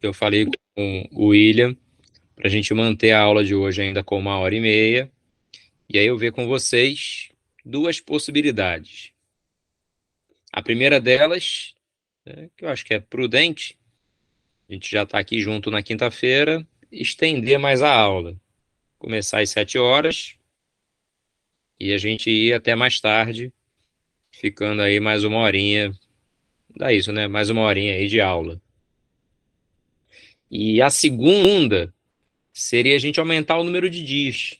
Eu falei com o William para a gente manter a aula de hoje ainda com 1h30. E aí eu ver com vocês duas possibilidades. A primeira delas, que eu acho que é prudente, a gente já está aqui junto na quinta-feira, estender mais a aula. Começar às 7 horas e a gente ir até mais tarde, ficando aí mais 1h30. Dá isso, né? Mais 1h30 aí de aula. E a segunda seria a gente aumentar o número de dias.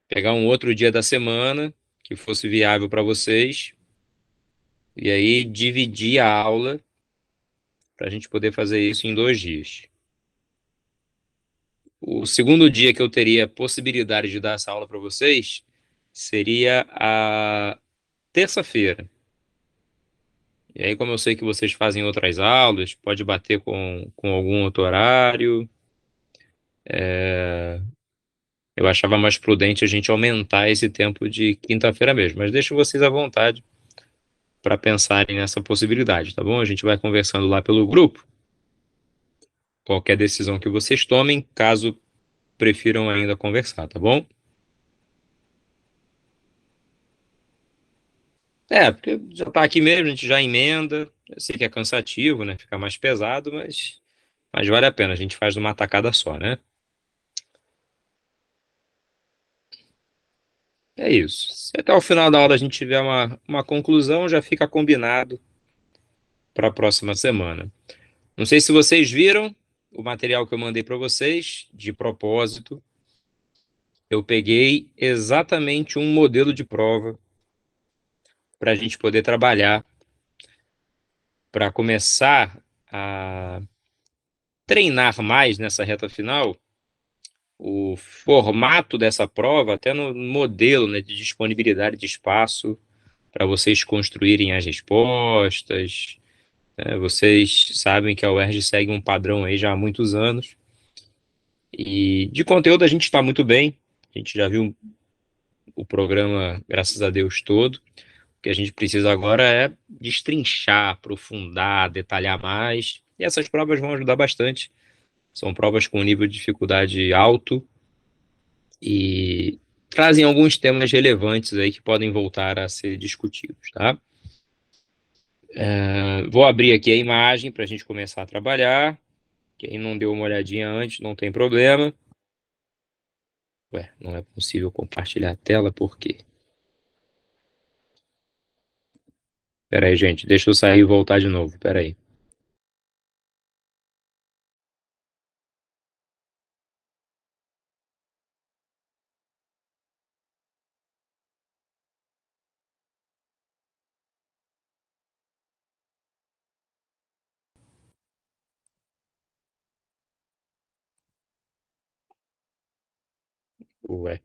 Pegar um outro dia da semana que fosse viável para vocês e aí dividir a aula para a gente poder fazer isso em 2 dias. O segundo dia que eu teria possibilidade de dar essa aula para vocês seria a terça-feira. E aí, como eu sei que vocês fazem outras aulas, pode bater com algum outro horário. Eu achava mais prudente a gente aumentar esse tempo de quinta-feira mesmo, mas deixo vocês à vontade para pensarem nessa possibilidade, tá bom? A gente vai conversando lá pelo grupo. Qualquer decisão que vocês tomem, caso prefiram ainda conversar, tá bom? Porque já tá aqui mesmo, a gente já emenda. Eu sei que é cansativo, né? Fica mais pesado, mas vale a pena, a gente faz numa tacada só, né? É isso. Se até o final da aula a gente tiver uma conclusão, já fica combinado para a próxima semana. Não sei se vocês viram o material que eu mandei para vocês, de propósito. Eu peguei exatamente um modelo de prova para a gente poder trabalhar, para começar a treinar mais nessa reta final o formato dessa prova, até no modelo, né, de disponibilidade de espaço para vocês construírem as respostas. Vocês sabem que a UERJ segue um padrão aí já há muitos anos. E de conteúdo a gente está muito bem. A gente já viu o programa, graças a Deus, todo. O que a gente precisa agora é destrinchar, aprofundar, detalhar mais. E essas provas vão ajudar bastante. São provas com nível de dificuldade alto e trazem alguns temas relevantes aí que podem voltar a ser discutidos, tá? Vou abrir aqui a imagem para a gente começar a trabalhar. Quem não deu uma olhadinha antes, não tem problema. Ué, não é possível compartilhar a tela, por quê? Pera aí, gente, deixa eu sair e voltar de novo, pera aí. Ué,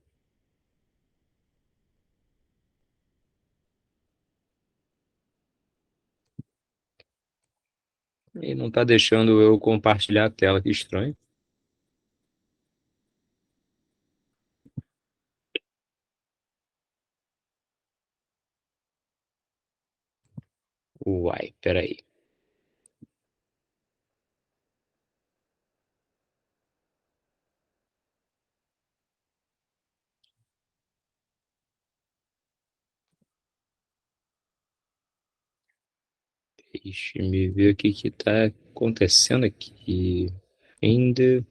e não tá deixando eu compartilhar a tela, que estranho. Uai, pera aí. Deixa me ver o que que tá acontecendo aqui. Ainda.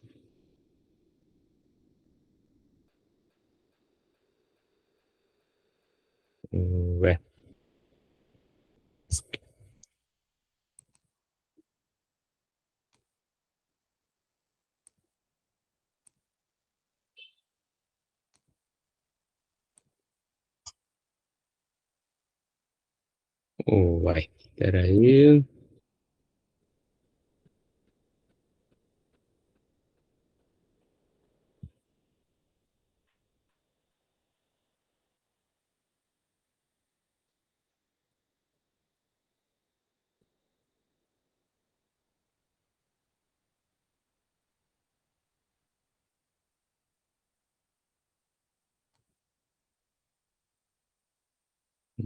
Ué, uai, pera aí.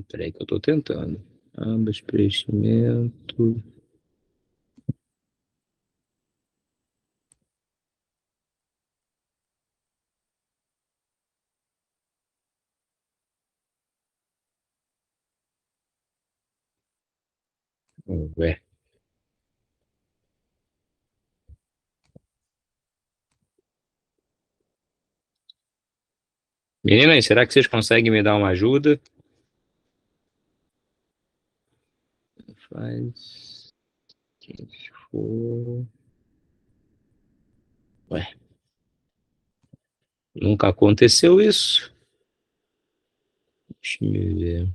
Peraí que eu tô tentando. Ambas preenchimento. Vamos ver. Meninas, será que vocês conseguem me dar uma ajuda? Faz. Quem for. Ué, nunca aconteceu isso. Deixa eu ver.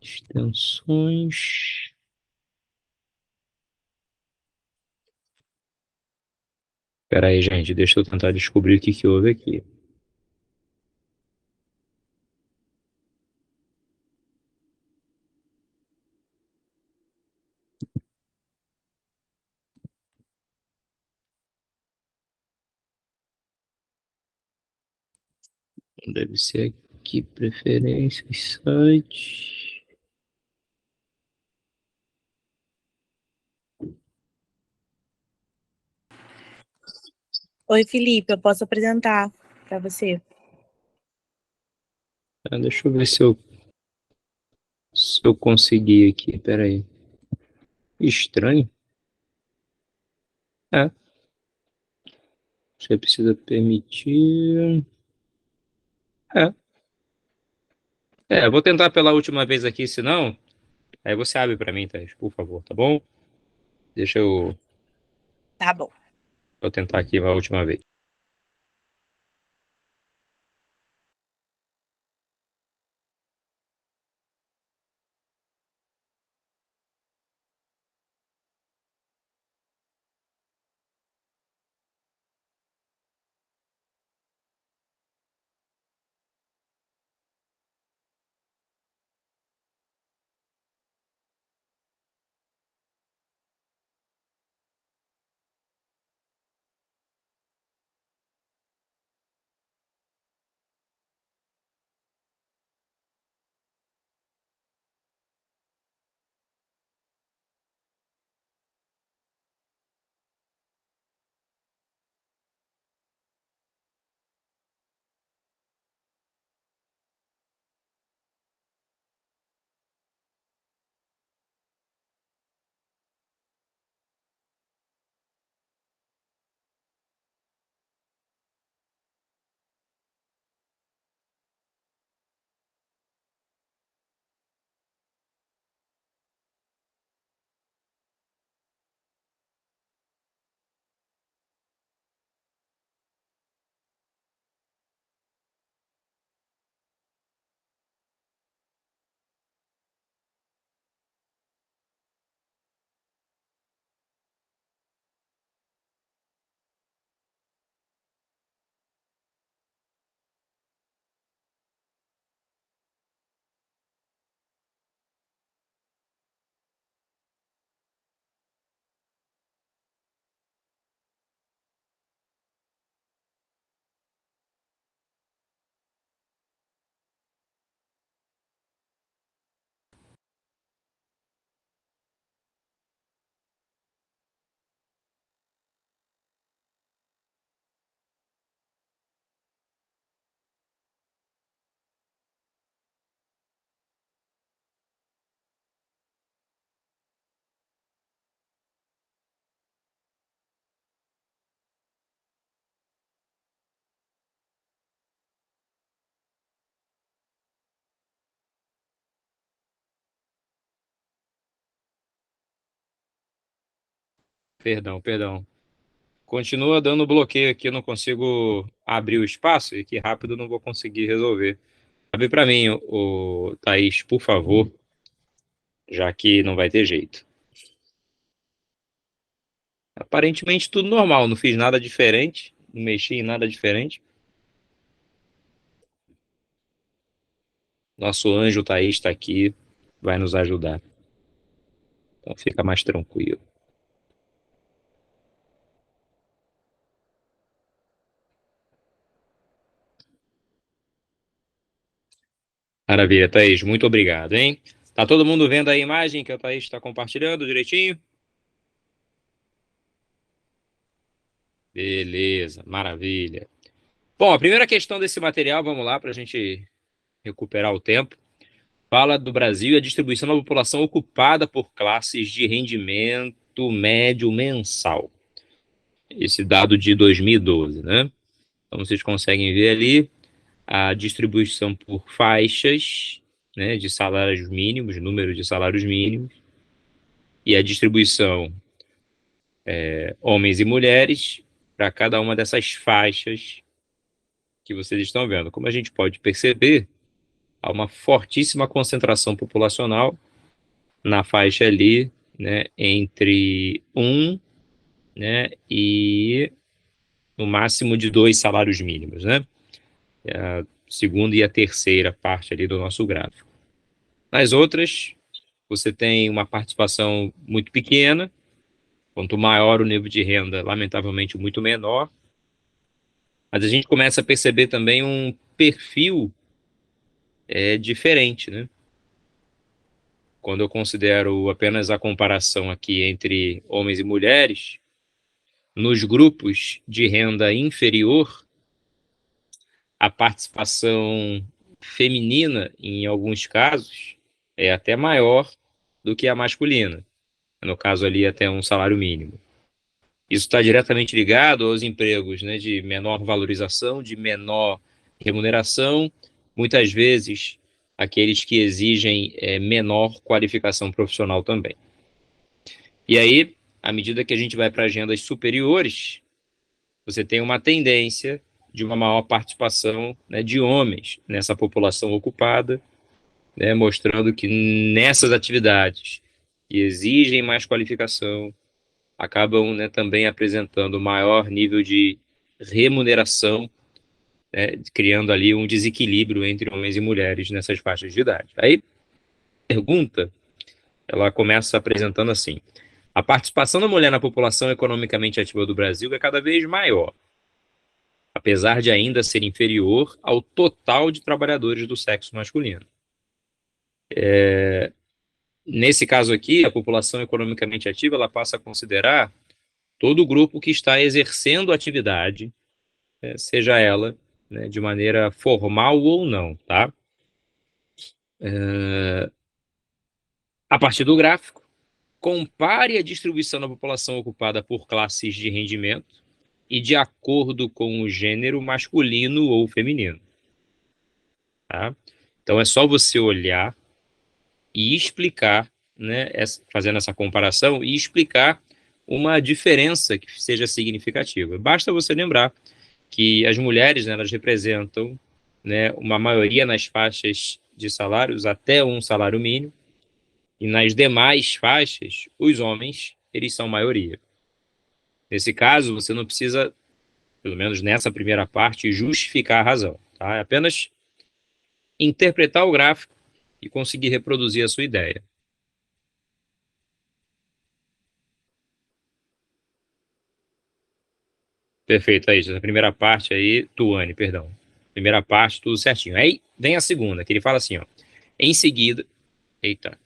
Extensões. Espera aí, gente, deixa eu tentar descobrir o que que houve aqui. Deve ser aqui, preferências, site. Oi, Felipe, eu posso apresentar para você? Deixa eu ver se eu conseguir aqui. Espera aí. Estranho. É, você precisa permitir. É, eu vou tentar pela última vez aqui, senão. Aí você abre para mim, Thaís, por favor, tá bom? Deixa Tá bom. eu tentar aqui a última vez. Perdão, perdão. Continua dando bloqueio aqui, eu não consigo abrir o espaço e que rápido eu não vou conseguir resolver. Abre para mim, o Thaís, por favor, já que não vai ter jeito. Aparentemente tudo normal, não fiz nada diferente, não mexi em nada diferente. Nosso anjo Thaís está aqui, vai nos ajudar. Então fica mais tranquilo. Maravilha, Thaís, muito obrigado, hein? Tá todo mundo vendo a imagem que a Thaís está compartilhando direitinho? Beleza, maravilha. Bom, a primeira questão desse material, vamos lá, para a gente recuperar o tempo. fala do Brasil e a distribuição da população ocupada por classes de rendimento médio mensal. Esse dado de 2012, né? Então, vocês conseguem ver ali a distribuição por faixas, né, de salários mínimos, número de salários mínimos, e a distribuição homens e mulheres para cada uma dessas faixas que vocês estão vendo. Como a gente pode perceber, há uma fortíssima concentração populacional na faixa ali, né, entre né, e no máximo de 2 salários mínimos, né? É a segunda e a terceira parte ali do nosso gráfico. Nas outras, você tem uma participação muito pequena. Quanto maior o nível de renda, lamentavelmente muito menor. Mas a gente começa a perceber também um perfil diferente, né? Quando eu considero apenas a comparação aqui entre homens e mulheres, nos grupos de renda inferior, a participação feminina, em alguns casos, é até maior do que a masculina. No caso ali, até um salário mínimo. Isso está diretamente ligado aos empregos, né, de menor valorização, de menor remuneração, muitas vezes aqueles que exigem menor qualificação profissional também. E aí, à medida que a gente vai para agendas superiores, você tem uma tendência de uma maior participação, né, de homens nessa população ocupada, né, mostrando que nessas atividades que exigem mais qualificação, acabam, né, também apresentando maior nível de remuneração, né, criando ali um desequilíbrio entre homens e mulheres nessas faixas de idade. Aí, a pergunta, ela começa apresentando assim: a participação da mulher na população economicamente ativa do Brasil é cada vez maior, apesar de ainda ser inferior ao total de trabalhadores do sexo masculino. Nesse caso aqui, a população economicamente ativa, ela passa a considerar todo o grupo que está exercendo atividade, seja ela, né, de maneira formal ou não, tá? A partir do gráfico, compare a distribuição da população ocupada por classes de rendimento e de acordo com o gênero masculino ou feminino, tá? Então é só você olhar e explicar, né, fazendo essa comparação e explicar uma diferença que seja significativa. Basta você lembrar que as mulheres, né, elas representam, né, uma maioria nas faixas de salários até um salário mínimo, e nas demais faixas, os homens, eles são maioria. Nesse caso, você não precisa, pelo menos nessa primeira parte, justificar a razão, tá? É apenas interpretar o gráfico e conseguir reproduzir a sua ideia. Perfeito, aí, essa primeira parte aí, Tuane, perdão. Primeira parte, tudo certinho. Aí vem a segunda, que ele fala assim, ó. Em seguida, eita.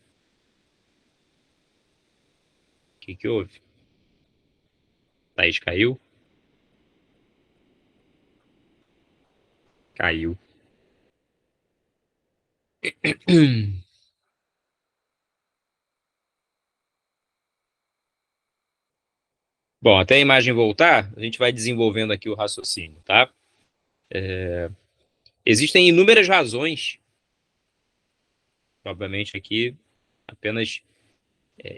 O que houve? Thaís caiu? Caiu. Bom, até a imagem voltar, a gente vai desenvolvendo aqui o raciocínio, tá? Existem inúmeras razões, obviamente aqui apenas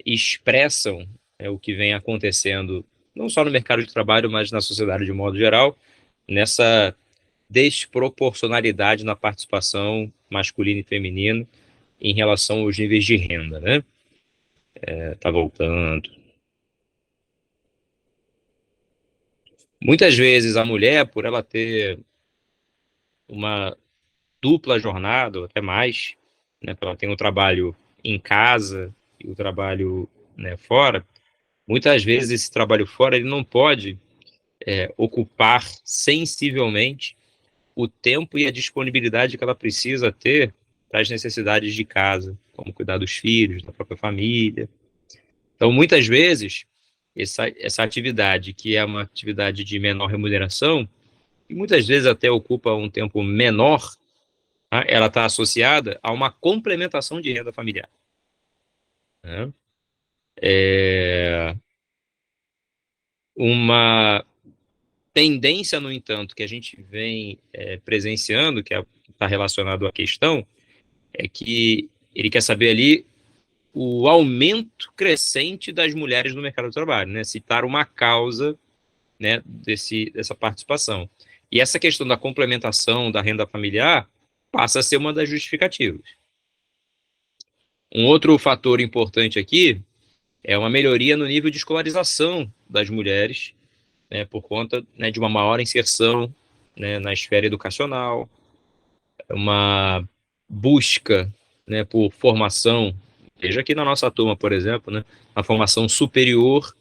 expressam o que vem acontecendo, não só no mercado de trabalho, mas na sociedade de modo geral, nessa desproporcionalidade na participação masculina e feminina em relação aos níveis de renda, né? Tá voltando. Muitas vezes a mulher, por ela ter uma dupla jornada, ou até mais, né, ela tem o trabalho em casa e o trabalho, né, fora, muitas vezes esse trabalho fora ele não pode ocupar sensivelmente o tempo e a disponibilidade que ela precisa ter para as necessidades de casa, como cuidar dos filhos, da própria família. Então, muitas vezes, essa atividade, que é uma atividade de menor remuneração, e muitas vezes até ocupa um tempo menor, tá? Ela está associada a uma complementação de renda familiar, né? Uma tendência, no entanto, que a gente vem presenciando, que está relacionado à questão, é que ele quer saber ali o aumento crescente das mulheres no mercado de trabalho, né? Citar uma causa, né, dessa participação. E essa questão da complementação da renda familiar passa a ser uma das justificativas. Um outro fator importante aqui é uma melhoria no nível de escolarização das mulheres, né, por conta, né, de uma maior inserção, né, na esfera educacional, uma busca, né, por formação, veja aqui na nossa turma, por exemplo, né, uma formação superior,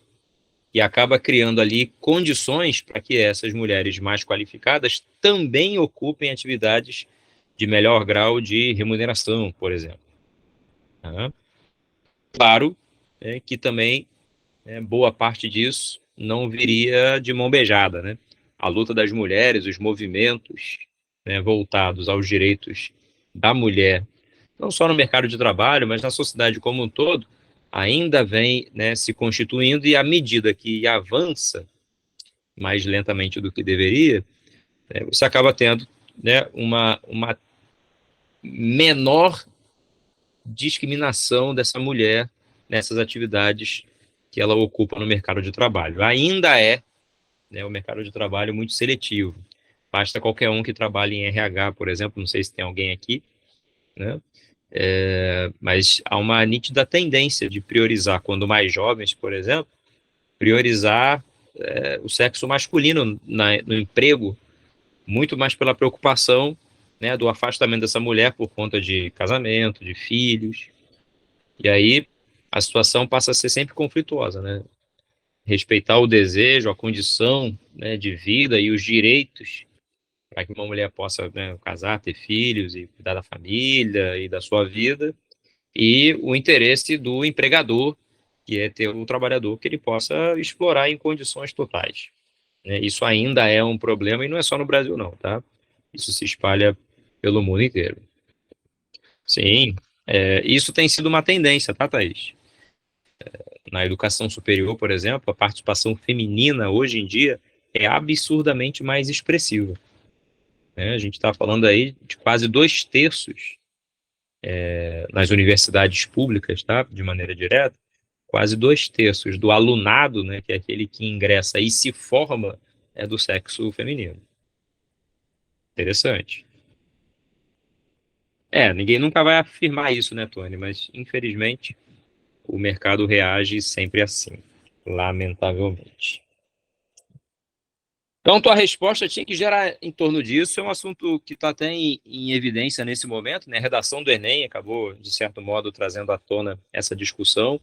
e acaba criando ali condições para que essas mulheres mais qualificadas também ocupem atividades de melhor grau de remuneração, por exemplo. Tá? Claro, que também, boa parte disso não viria de mão beijada, né? A luta das mulheres, os movimentos, né, voltados aos direitos da mulher, não só no mercado de trabalho, mas na sociedade como um todo, ainda vem, né, se constituindo, e à medida que avança mais lentamente do que deveria, você acaba tendo, né, uma menor discriminação dessa mulher nessas atividades que ela ocupa no mercado de trabalho. Ainda é, né, o mercado de trabalho muito seletivo. Basta qualquer um que trabalhe em RH, por exemplo, não sei se tem alguém aqui, né? Mas há uma nítida tendência de priorizar, quando mais jovens, por exemplo, priorizar o sexo masculino no emprego, muito mais pela preocupação, né, do afastamento dessa mulher por conta de casamento, de filhos. E aí a situação passa a ser sempre conflituosa, né? Respeitar o desejo, a condição, né, de vida e os direitos para que uma mulher possa, né, casar, ter filhos e cuidar da família e da sua vida, e o interesse do empregador, que é ter um trabalhador que ele possa explorar em condições totais, né? Isso ainda é um problema, e não é só no Brasil não, tá? Isso se espalha pelo mundo inteiro. Sim, isso tem sido uma tendência, tá, Thaís? Na educação superior, por exemplo, a participação feminina hoje em dia é absurdamente mais expressiva, né? A gente está falando aí de quase 2/3 nas universidades públicas, tá? De maneira direta, quase 2/3 do alunado, né, que é aquele que ingressa e se forma, é do sexo feminino. Interessante. Ninguém nunca vai afirmar isso, né, Tony? Mas, infelizmente, o mercado reage sempre assim, lamentavelmente. Então, tua resposta tinha que gerar em torno disso. É um assunto que está até em evidência nesse momento, né? A redação do Enem acabou, de certo modo, trazendo à tona essa discussão.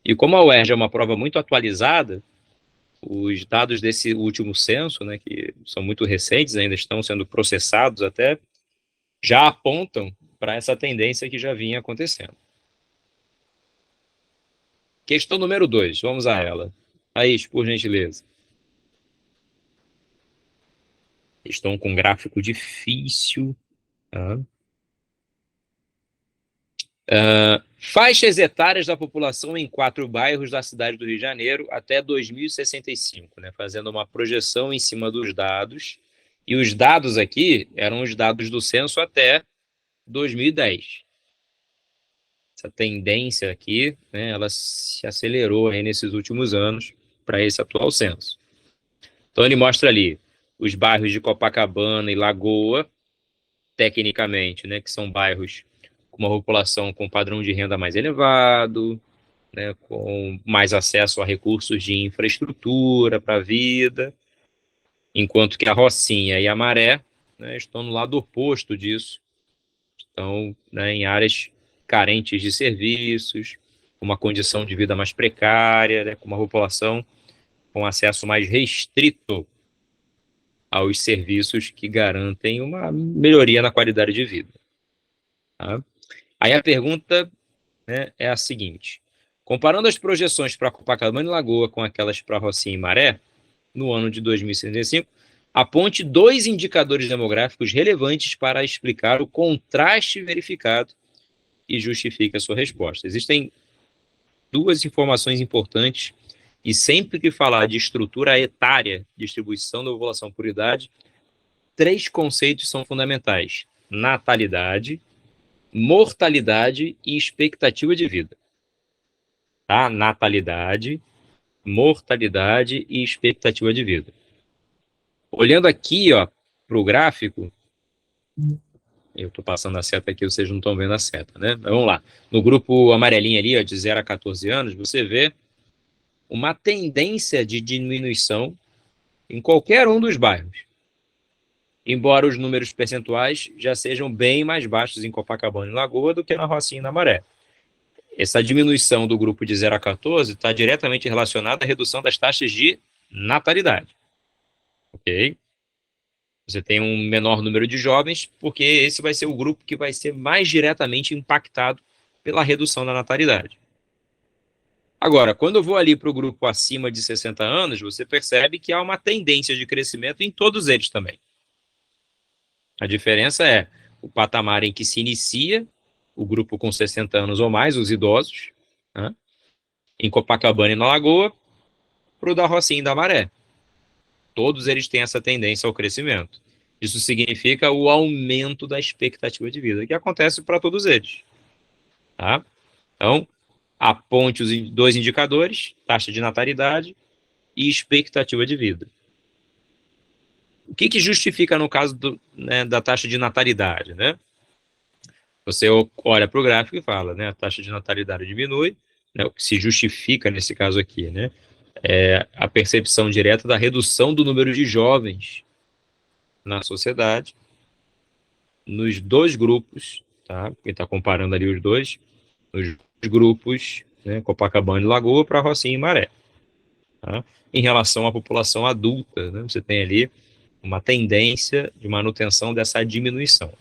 E como a UERJ é uma prova muito atualizada, os dados desse último censo, né, que são muito recentes, ainda estão sendo processados até, já apontam para essa tendência que já vinha acontecendo. Questão número 2, vamos a ela. Thaís, por gentileza. Estão com um gráfico difícil. Tá? Faixas etárias da população em 4 bairros da cidade do Rio de Janeiro até 2065, né? Fazendo uma projeção em cima dos dados. E os dados aqui eram os dados do censo até 2010. Essa tendência aqui, né, ela se acelerou aí nesses últimos anos para esse atual censo. Então ele mostra ali os bairros de Copacabana e Lagoa, tecnicamente, né, que são bairros com uma população com padrão de renda mais elevado, né, com mais acesso a recursos de infraestrutura para a vida, enquanto que a Rocinha e a Maré, né, estão no lado oposto disso, estão, né, em áreas carentes de serviços, uma condição de vida mais precária, né, com uma população com acesso mais restrito aos serviços que garantem uma melhoria na qualidade de vida. Tá? Aí a pergunta, né, é a seguinte: comparando as projeções para Copacabana e Lagoa com aquelas para Rocinha e Maré, no ano de 2065, Aponte 2 indicadores demográficos relevantes para explicar o contraste verificado e justifique a sua resposta. Existem 2 informações importantes e sempre que falar de estrutura etária, distribuição da população por idade, 3 conceitos são fundamentais: natalidade, mortalidade e expectativa de vida. Tá? Natalidade, mortalidade e expectativa de vida. Olhando aqui, ó, para o gráfico, eu estou passando a seta aqui, vocês não estão vendo a seta, né? Mas vamos lá. No grupo amarelinho ali, ó, de 0 a 14 anos, você vê uma tendência de diminuição em qualquer um dos bairros. Embora os números percentuais já sejam bem mais baixos em Copacabana e Lagoa do que na Rocinha e na Maré. Essa diminuição do grupo de 0 a 14 está diretamente relacionada à redução das taxas de natalidade. Ok? Você tem um menor número de jovens, porque esse vai ser o grupo que vai ser mais diretamente impactado pela redução da natalidade. Agora, quando eu vou ali para o grupo acima de 60 anos, você percebe que há uma tendência de crescimento em todos eles também. A diferença é o patamar em que se inicia o grupo com 60 anos ou mais, os idosos, né, em Copacabana e na Lagoa, para o da Rocinha e da Maré. Todos eles têm essa tendência ao crescimento. Isso significa o aumento da expectativa de vida, que acontece para todos eles. Tá? Então, aponte os 2 indicadores, taxa de natalidade e expectativa de vida. O que justifica no caso da taxa de natalidade? Né? Você olha para o gráfico e fala, né, a taxa de natalidade diminui, né, o que se justifica nesse caso aqui, né, é a percepção direta da redução do número de jovens na sociedade, nos 2 grupos, tá? Quem está comparando ali os 2, nos grupos, né, Copacabana e Lagoa para Rocinha e Maré. Tá? Em relação à população adulta, né, você tem ali uma tendência de manutenção dessa diminuição.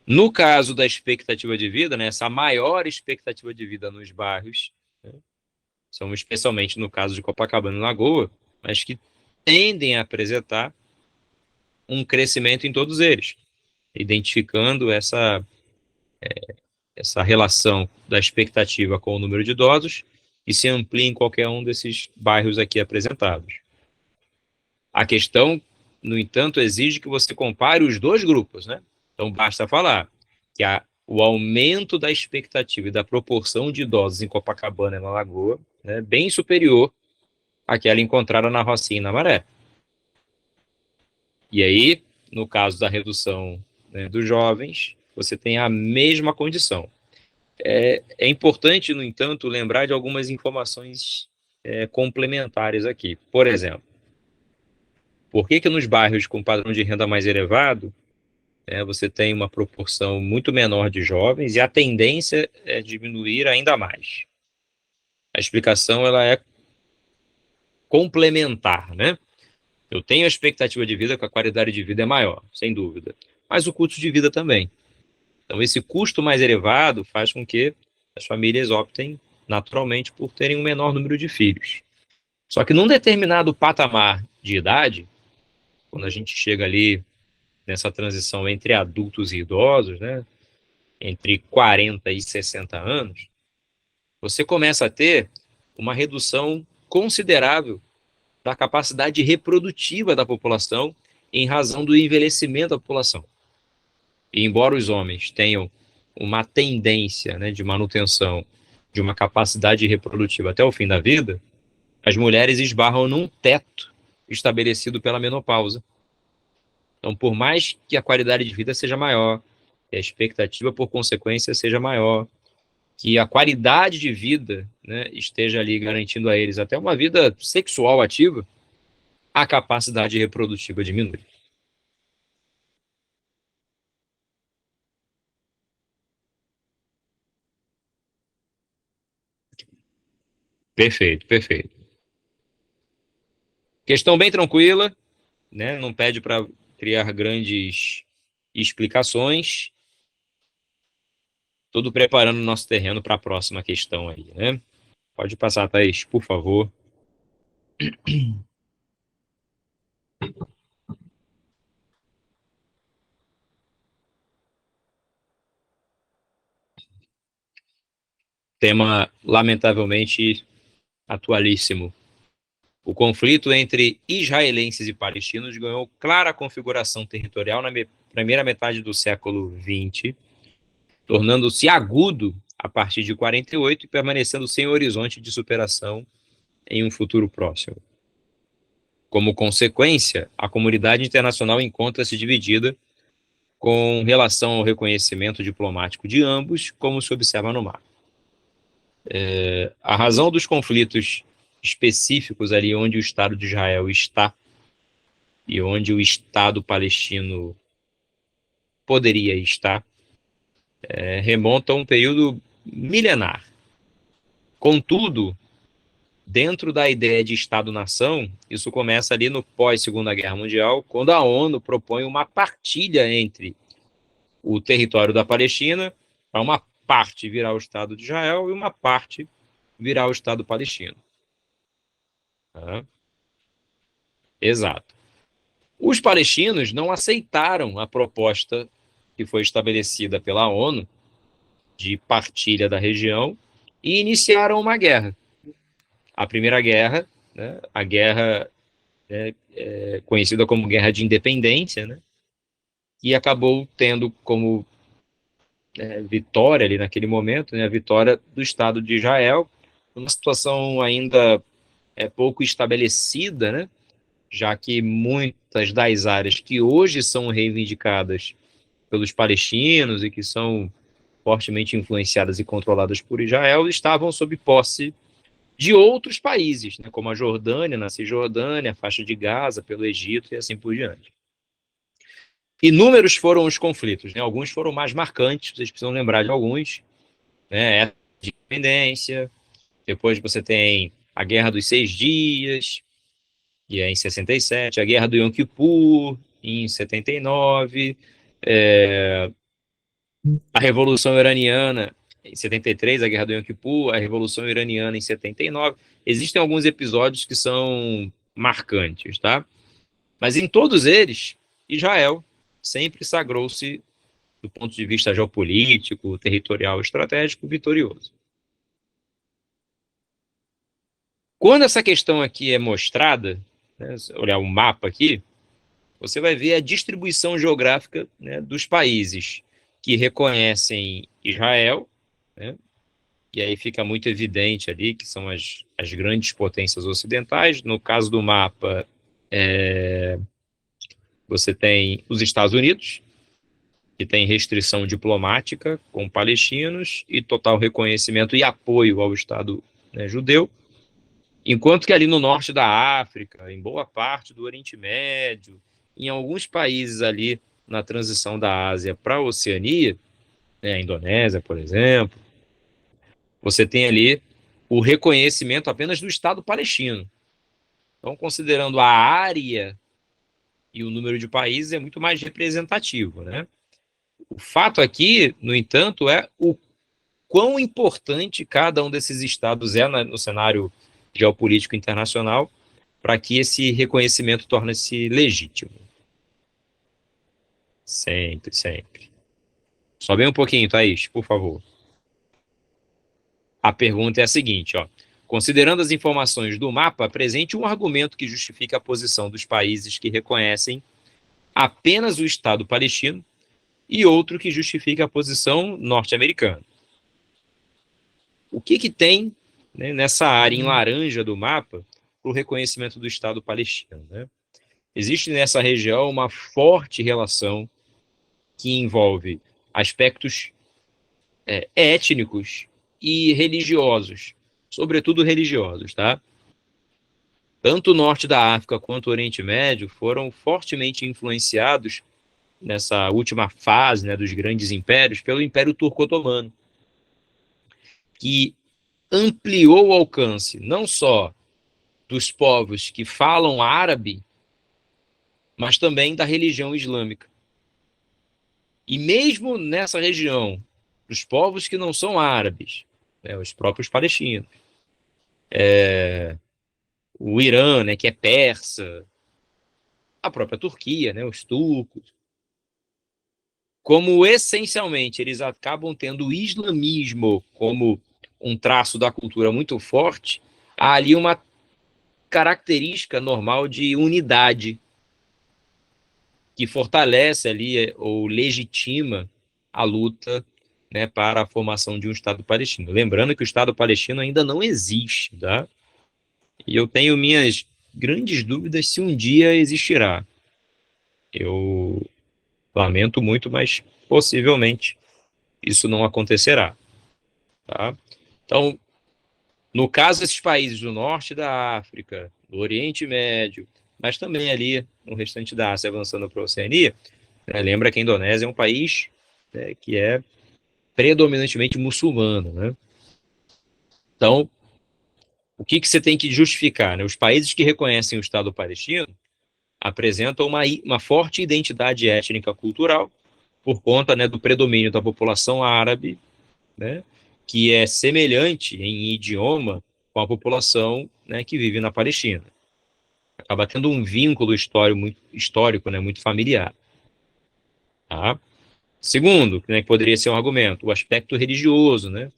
No caso da expectativa de vida, né, essa maior expectativa de vida nos bairros, né, são especialmente no caso de Copacabana e Lagoa, mas que tendem a apresentar um crescimento em todos eles, identificando essa relação da expectativa com o número de idosos e se amplia em qualquer um desses bairros aqui apresentados. A questão, no entanto, exige que você compare os 2 grupos, né? Então, basta falar que o aumento da expectativa e da proporção de idosos em Copacabana e na Lagoa é bem superior àquela encontrada na Rocinha e na Maré. E aí, no caso da redução, né, dos jovens, você tem a mesma condição. É importante, no entanto, lembrar de algumas informações complementares aqui. Por exemplo, por que nos bairros com padrão de renda mais elevado, você tem uma proporção muito menor de jovens e a tendência é diminuir ainda mais? A explicação ela é complementar, né? Eu tenho a expectativa de vida que a qualidade de vida é maior, sem dúvida, mas o custo de vida também. Então, esse custo mais elevado faz com que as famílias optem naturalmente por terem um menor número de filhos. Só que num determinado patamar de idade, quando a gente chega ali nessa transição entre adultos e idosos, né, entre 40 e 60 anos, você começa a ter uma redução considerável da capacidade reprodutiva da população em razão do envelhecimento da população. E embora os homens tenham uma tendência, né, de manutenção de uma capacidade reprodutiva até o fim da vida, as mulheres esbarram num teto estabelecido pela menopausa. Então, por mais que a qualidade de vida seja maior, que a expectativa, por consequência, seja maior, que a qualidade de vida, né, esteja ali garantindo a eles até uma vida sexual ativa, a capacidade reprodutiva diminui. Perfeito, perfeito. Questão bem tranquila, né? Não pede para criar grandes explicações. Tudo preparando o nosso terreno para a próxima questão aí, né? Pode passar, Thaís, por favor. Tema lamentavelmente atualíssimo. O conflito entre israelenses e palestinos ganhou clara configuração territorial na primeira metade do século XX, tornando-se agudo a partir de 48 e permanecendo sem horizonte de superação em um futuro próximo. Como consequência, a comunidade internacional encontra-se dividida com relação ao reconhecimento diplomático de ambos, como se observa no mapa. A razão dos conflitos específicos ali onde o Estado de Israel está e onde o Estado palestino poderia estar, remonta a um período milenar. Contudo, dentro da ideia de Estado-nação, isso começa ali no pós-Segunda Guerra Mundial, quando a ONU propõe uma partilha entre o território da Palestina, para uma parte virar o Estado de Israel e uma parte virar o Estado palestino. Exato. Os palestinos não aceitaram a proposta que foi estabelecida pela ONU de partilha da região e iniciaram uma guerra. A primeira guerra, né, a guerra conhecida como Guerra de Independência, né, e acabou tendo como vitória ali naquele momento, né, a vitória do Estado de Israel, uma situação ainda pouco estabelecida, né, já que muitas das áreas que hoje são reivindicadas pelos palestinos e que são fortemente influenciadas e controladas por Israel estavam sob posse de outros países, né, como a Jordânia, na Cisjordânia, a faixa de Gaza, pelo Egito e assim por diante. Inúmeros foram os conflitos, né? Alguns foram mais marcantes, vocês precisam lembrar de alguns, né? A independência, depois você tem a Guerra dos 6 Dias, que é em 67, a Guerra do Yom Kippur, em 79, a Revolução Iraniana, em 73, a Guerra do Yom Kippur, a Revolução Iraniana em 79. Existem alguns episódios que são marcantes, tá? Mas em todos eles, Israel sempre sagrou-se, do ponto de vista geopolítico, territorial, estratégico, vitorioso. Quando essa questão aqui é mostrada, né, olhar o mapa aqui, você vai ver a distribuição geográfica, né, dos países que reconhecem Israel, né, e aí fica muito evidente ali que são as grandes potências ocidentais. No caso do mapa, você tem os Estados Unidos, que tem restrição diplomática com palestinos e total reconhecimento e apoio ao Estado, né, judeu, enquanto que ali no norte da África, em boa parte do Oriente Médio, em alguns países ali na transição da Ásia para a Oceania, né, a Indonésia, por exemplo, você tem ali o reconhecimento apenas do Estado palestino. Então, considerando a área e o número de países, é muito mais representativo, né? O fato aqui, no entanto, é o quão importante cada um desses estados é no cenário geopolítico internacional para que esse reconhecimento torne-se legítimo. Sempre, sempre. Sobe um pouquinho, Thaís, por favor. A pergunta é a seguinte, ó. Considerando as informações do mapa, apresente um argumento que justifique a posição dos países que reconhecem apenas o Estado palestino e outro que justifique a posição norte-americana. O que tem, né, nessa área em laranja do mapa para o reconhecimento do Estado palestino, né? Existe nessa região uma forte relação que envolve aspectos étnicos e religiosos, sobretudo religiosos, tá? Tanto o norte da África quanto o Oriente Médio foram fortemente influenciados nessa última fase, né, dos grandes impérios pelo Império Turco-Otomano, que ampliou o alcance não só dos povos que falam árabe, mas também da religião islâmica. E mesmo nessa região, os povos que não são árabes, né, os próprios palestinos, o Irã, né, que é persa, a própria Turquia, né, os turcos. Como essencialmente eles acabam tendo o islamismo como um traço da cultura muito forte, há ali uma característica normal de unidade que fortalece ali ou legitima a luta, né, para a formação de um Estado palestino. Lembrando que o Estado palestino ainda não existe, tá? E eu tenho minhas grandes dúvidas se um dia existirá. Eu lamento muito, mas possivelmente isso não acontecerá, tá? Então, no caso desses países do norte da África, do Oriente Médio, mas também ali no restante da Ásia, avançando para a Oceania, né, lembra que a Indonésia é um país, né, que é predominantemente muçulmano, né? Então, o que você tem que justificar, né? Os países que reconhecem o Estado palestino apresentam uma forte identidade étnica cultural por conta, né, do predomínio da população árabe, né, que é semelhante em idioma com a população, né, que vive na Palestina. Acaba tendo um vínculo histórico, né, muito familiar. Tá? Segundo, né, que poderia ser um argumento, o aspecto religioso, né?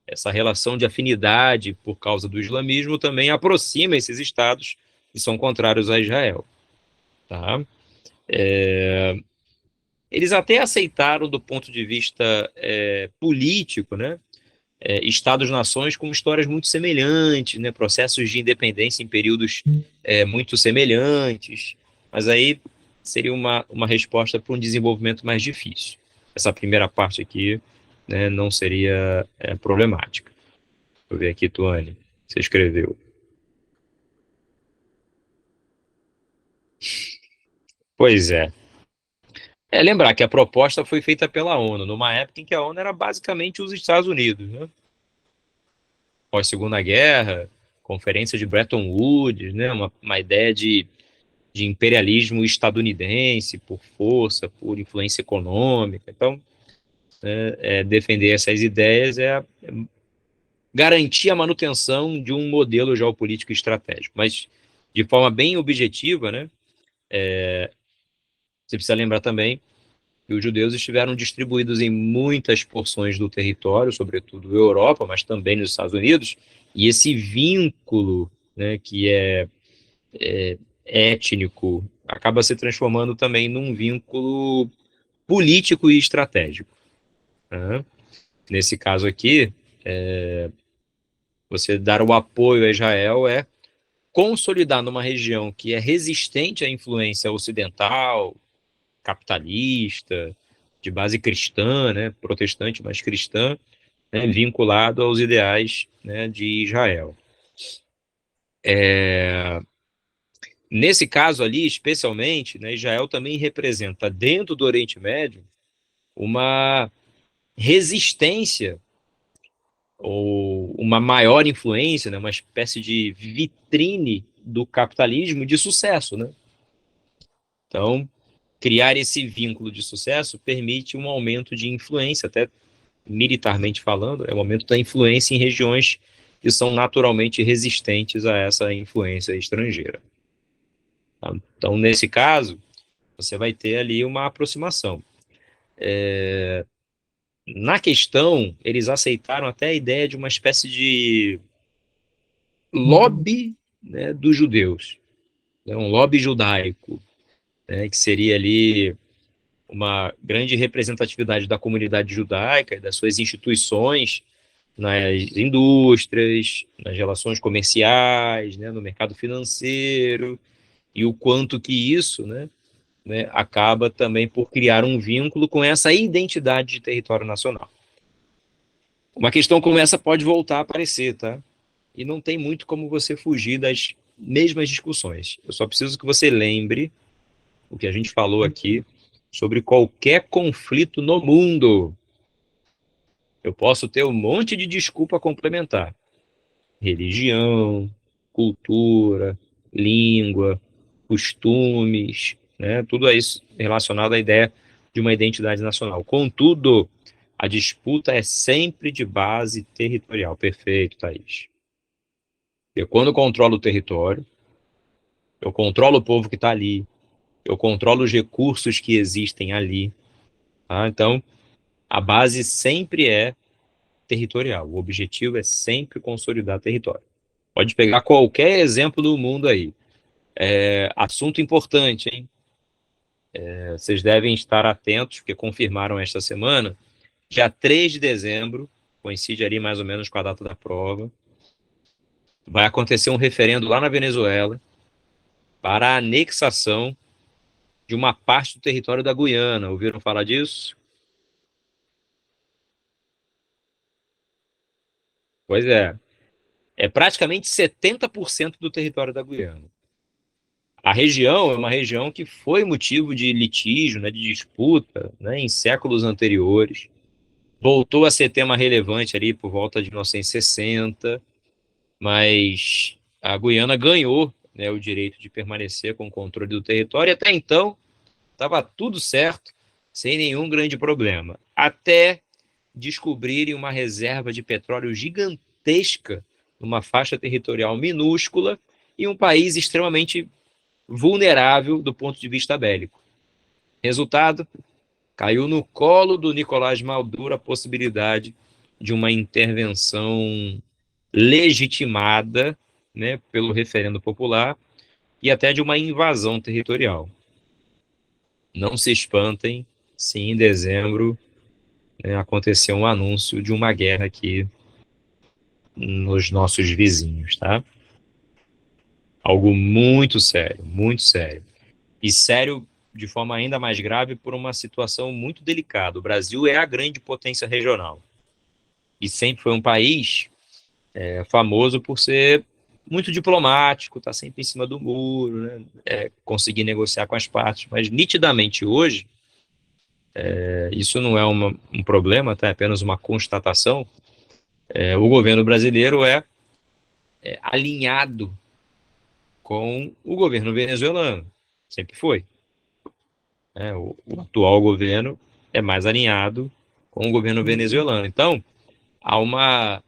Essa relação de afinidade por causa do islamismo também aproxima esses estados que são contrários a Israel. Tá? Eles até aceitaram, do ponto de vista político, né, estados-nações com histórias muito semelhantes, né, processos de independência em períodos muito semelhantes, mas aí seria uma resposta para um desenvolvimento mais difícil. Essa primeira parte aqui, né, não seria problemática. Deixa eu ver aqui, Tuane, você escreveu. Pois é. Lembrar que a proposta foi feita pela ONU, numa época em que a ONU era basicamente os Estados Unidos, né? Pós-Segunda Guerra, Conferência de Bretton Woods, né? Uma ideia de imperialismo estadunidense por força, por influência econômica. Então, defender essas ideias é garantir a manutenção de um modelo geopolítico estratégico. Mas, de forma bem objetiva, né? Você precisa lembrar também que os judeus estiveram distribuídos em muitas porções do território, sobretudo Europa, mas também nos Estados Unidos, e esse vínculo, né, que é étnico, acaba se transformando também num vínculo político e estratégico. Né? Nesse caso aqui, você dar o apoio a Israel é consolidar numa região que é resistente à influência ocidental, capitalista, de base cristã, né, protestante, mas cristã, né, vinculado aos ideais, né, de Israel. Nesse caso ali, especialmente, né, Israel também representa, dentro do Oriente Médio, uma resistência ou uma maior influência, né, uma espécie de vitrine do capitalismo de sucesso, né? Então, criar esse vínculo de sucesso permite um aumento de influência, até militarmente falando, é o aumento da influência em regiões que são naturalmente resistentes a essa influência estrangeira. Tá? Então, nesse caso, você vai ter ali uma aproximação. Na questão, eles aceitaram até a ideia de uma espécie de lobby, né, dos judeus, né, um lobby judaico, né, que seria ali uma grande representatividade da comunidade judaica e das suas instituições nas indústrias, nas relações comerciais, né, no mercado financeiro, e o quanto que isso, né, acaba também por criar um vínculo com essa identidade de território nacional. Uma questão como essa pode voltar a aparecer, tá? E não tem muito como você fugir das mesmas discussões. Eu só preciso que você lembre o que a gente falou aqui sobre qualquer conflito no mundo. Eu posso ter um monte de desculpa complementar. Religião, cultura, língua, costumes, né? Tudo isso relacionado à ideia de uma identidade nacional. Contudo, a disputa é sempre de base territorial. Perfeito, Thaís. Eu, quando controlo o território, eu controlo o povo que está ali, eu controlo os recursos que existem ali. Tá? Então, a base sempre é territorial. O objetivo é sempre consolidar território. Pode pegar qualquer exemplo do mundo aí. Assunto importante, hein? Vocês devem estar atentos, porque confirmaram esta semana, dia 3 de dezembro, coincide ali mais ou menos com a data da prova, vai acontecer um referendo lá na Venezuela para a anexação de uma parte do território da Guiana. Ouviram falar disso? Pois é. É praticamente 70% do território da Guiana. A região é uma região que foi motivo de litígio, né, de disputa, né, em séculos anteriores. Voltou a ser tema relevante ali por volta de 1960, mas a Guiana ganhou, né, o direito de permanecer com o controle do território, e até então estava tudo certo, sem nenhum grande problema. Até descobrirem uma reserva de petróleo gigantesca numa faixa territorial minúscula e um país extremamente vulnerável do ponto de vista bélico. Resultado, caiu no colo do Nicolás Maduro a possibilidade de uma intervenção legitimada, né, pelo referendo popular e até de uma invasão territorial. Não se espantem se em dezembro, né, aconteceu um anúncio de uma guerra aqui nos nossos vizinhos, tá? Algo muito sério, muito sério. E sério de forma ainda mais grave por uma situação muito delicada. O Brasil é a grande potência regional e sempre foi um país famoso por ser muito diplomático, tá sempre em cima do muro, né? Conseguir negociar com as partes, mas nitidamente hoje, isso não é um problema, tá? É apenas uma constatação. O governo brasileiro é alinhado com o governo venezuelano, sempre foi. O atual governo é mais alinhado com o governo venezuelano. Então, há uma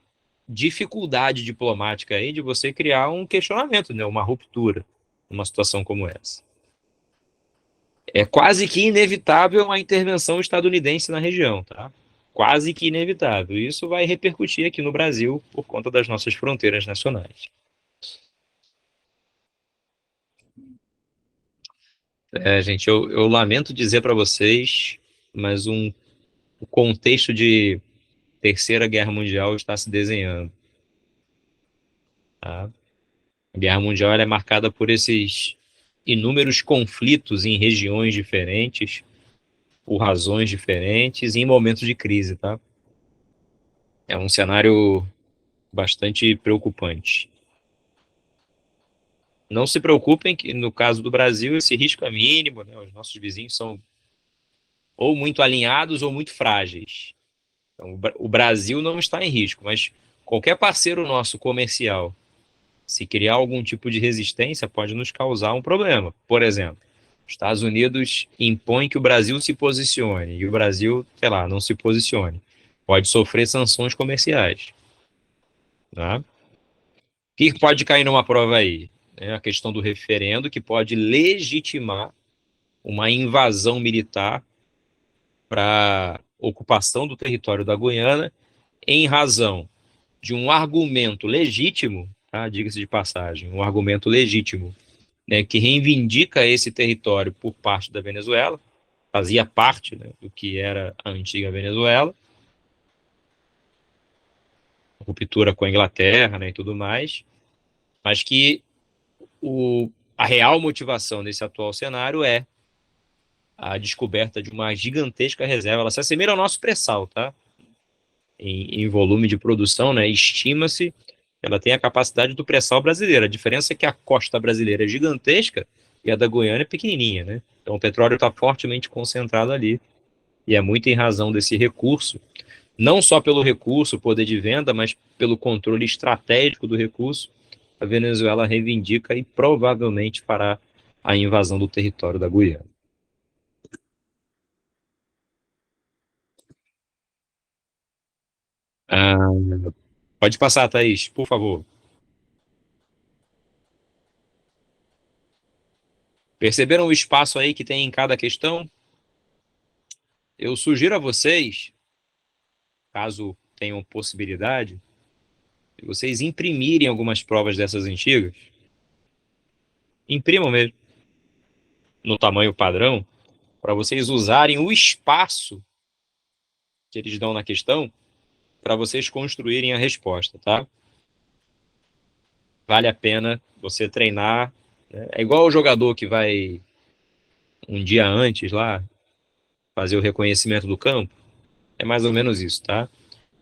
dificuldade diplomática aí de você criar um questionamento, né, uma ruptura numa situação como essa. É quase que inevitável a intervenção estadunidense na região, tá? Quase que inevitável. Isso vai repercutir aqui no Brasil por conta das nossas fronteiras nacionais. Gente, eu lamento dizer para vocês, mas o contexto de Terceira Guerra Mundial está se desenhando. Tá? A Guerra Mundial ela é marcada por esses inúmeros conflitos em regiões diferentes, por razões diferentes e em momentos de crise, tá? É um cenário bastante preocupante. Não se preocupem que, no caso do Brasil, esse risco é mínimo, né? Os nossos vizinhos são ou muito alinhados ou muito frágeis. Então, o Brasil não está em risco, mas qualquer parceiro nosso comercial, se criar algum tipo de resistência, pode nos causar um problema. Por exemplo, os Estados Unidos impõe que o Brasil se posicione e o Brasil, sei lá, não se posicione. Pode sofrer sanções comerciais. Tá? O que pode cair numa prova aí? A questão do referendo, que pode legitimar uma invasão militar para ocupação do território da Guiana em razão de um argumento legítimo, tá? Diga-se de passagem, um argumento legítimo, né, que reivindica esse território por parte da Venezuela, fazia parte, né, do que era a antiga Venezuela, ruptura com a Inglaterra, né, e tudo mais, mas que a real motivação desse atual cenário é a descoberta de uma gigantesca reserva. Ela se assemelha ao nosso pré-sal, tá? Em volume de produção, né? Estima-se ela tem a capacidade do pré-sal brasileiro. A diferença é que a costa brasileira é gigantesca e a da Guiana é pequenininha, né? Então o petróleo está fortemente concentrado ali e é muito em razão desse recurso, não só pelo recurso, poder de venda, mas pelo controle estratégico do recurso, a Venezuela reivindica e provavelmente fará a invasão do território da Guiana. Ah, pode passar, Thaís, por favor. Perceberam o espaço aí que tem em cada questão? Eu sugiro a vocês, caso tenham possibilidade, de vocês imprimirem algumas provas dessas antigas. Imprimam mesmo, no tamanho padrão, para vocês usarem o espaço que eles dão na questão para vocês construírem a resposta, tá? Vale a pena você treinar, né? É igual o jogador que vai um dia antes lá fazer o reconhecimento do campo. É mais ou menos isso, tá?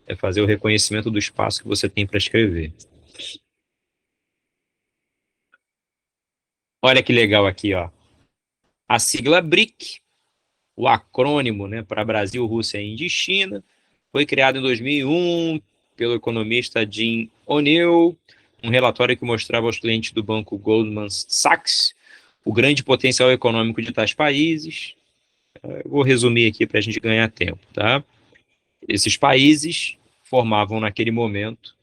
É fazer o reconhecimento do espaço que você tem para escrever. Olha que legal aqui, ó. A sigla BRIC, o acrônimo, né, para Brasil, Rússia, Índia e China, foi criado em 2001 pelo economista Jim O'Neill, um relatório que mostrava aos clientes do banco Goldman Sachs o grande potencial econômico de tais países. Eu vou resumir aqui para a gente ganhar tempo, tá? Esses países formavam naquele momento,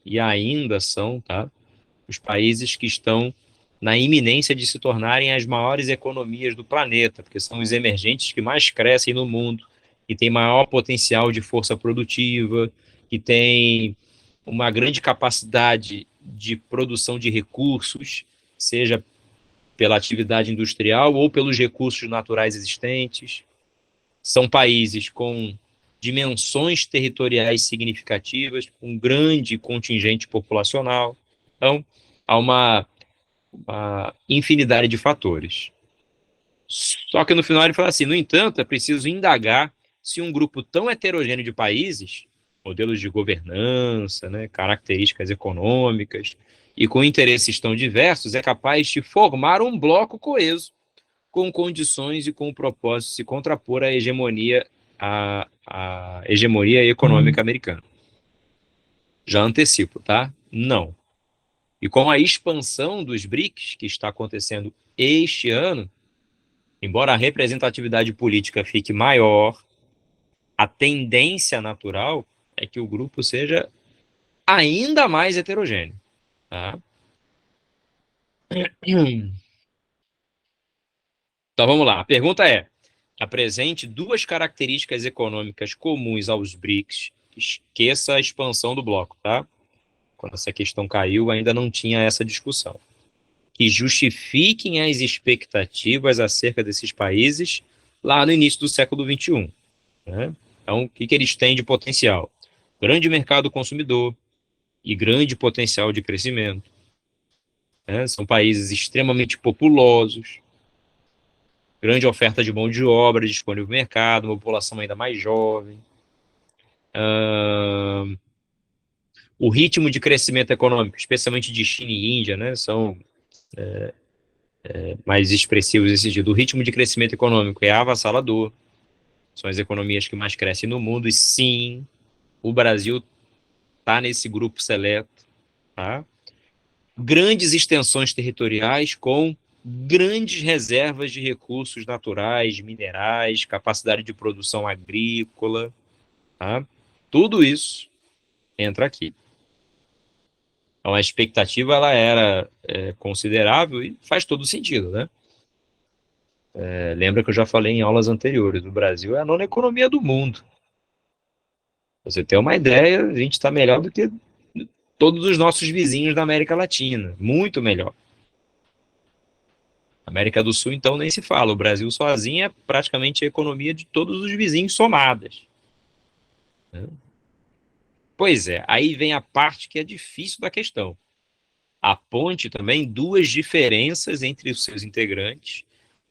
e ainda são, tá? Os países que estão na iminência de se tornarem as maiores economias do planeta, porque são os emergentes que mais crescem no mundo, que têm maior potencial de força produtiva, que têm uma grande capacidade de produção de recursos, seja pela atividade industrial ou pelos recursos naturais existentes. São países com dimensões territoriais significativas, com grande contingente populacional. Então, há uma infinidade de fatores. Só que no final ele fala assim, no entanto, é preciso indagar se um grupo tão heterogêneo de países, modelos de governança, né, características econômicas e com interesses tão diversos, é capaz de formar um bloco coeso com condições e com o propósito de se contrapor à hegemonia, à hegemonia econômica americana. Já antecipo, tá? Não. E com a expansão dos BRICS, que está acontecendo este ano, embora a representatividade política fique maior, a tendência natural é que o grupo seja ainda mais heterogêneo. Tá? Então vamos lá. A pergunta é: apresente duas características econômicas comuns aos BRICS. Esqueça a expansão do bloco, tá? Quando essa questão caiu, ainda não tinha essa discussão. Que justifiquem as expectativas acerca desses países lá no início do século XXI. Né? Então, o que eles têm de potencial? Grande mercado consumidor e grande potencial de crescimento. Né? São países extremamente populosos, grande oferta de mão de obra disponível no mercado, uma população ainda mais jovem. O ritmo de crescimento econômico, especialmente de China e Índia, né, são mais expressivos nesse sentido. O ritmo de crescimento econômico é avassalador, são as economias que mais crescem no mundo, e sim, o Brasil está nesse grupo seleto. Tá? Grandes extensões territoriais com grandes reservas de recursos naturais, minerais, capacidade de produção agrícola. Tá? Tudo isso entra aqui. Então, a expectativa ela era considerável e faz todo sentido, né? Lembra que eu já falei em aulas anteriores, o Brasil é a nona economia do mundo. Pra você ter uma ideia, a gente está melhor do que todos os nossos vizinhos da América Latina, muito melhor. América do Sul, então, nem se fala. O Brasil sozinho é praticamente a economia de todos os vizinhos somadas. Pois é, aí vem a parte que é difícil da questão. Aponte também duas diferenças entre os seus integrantes,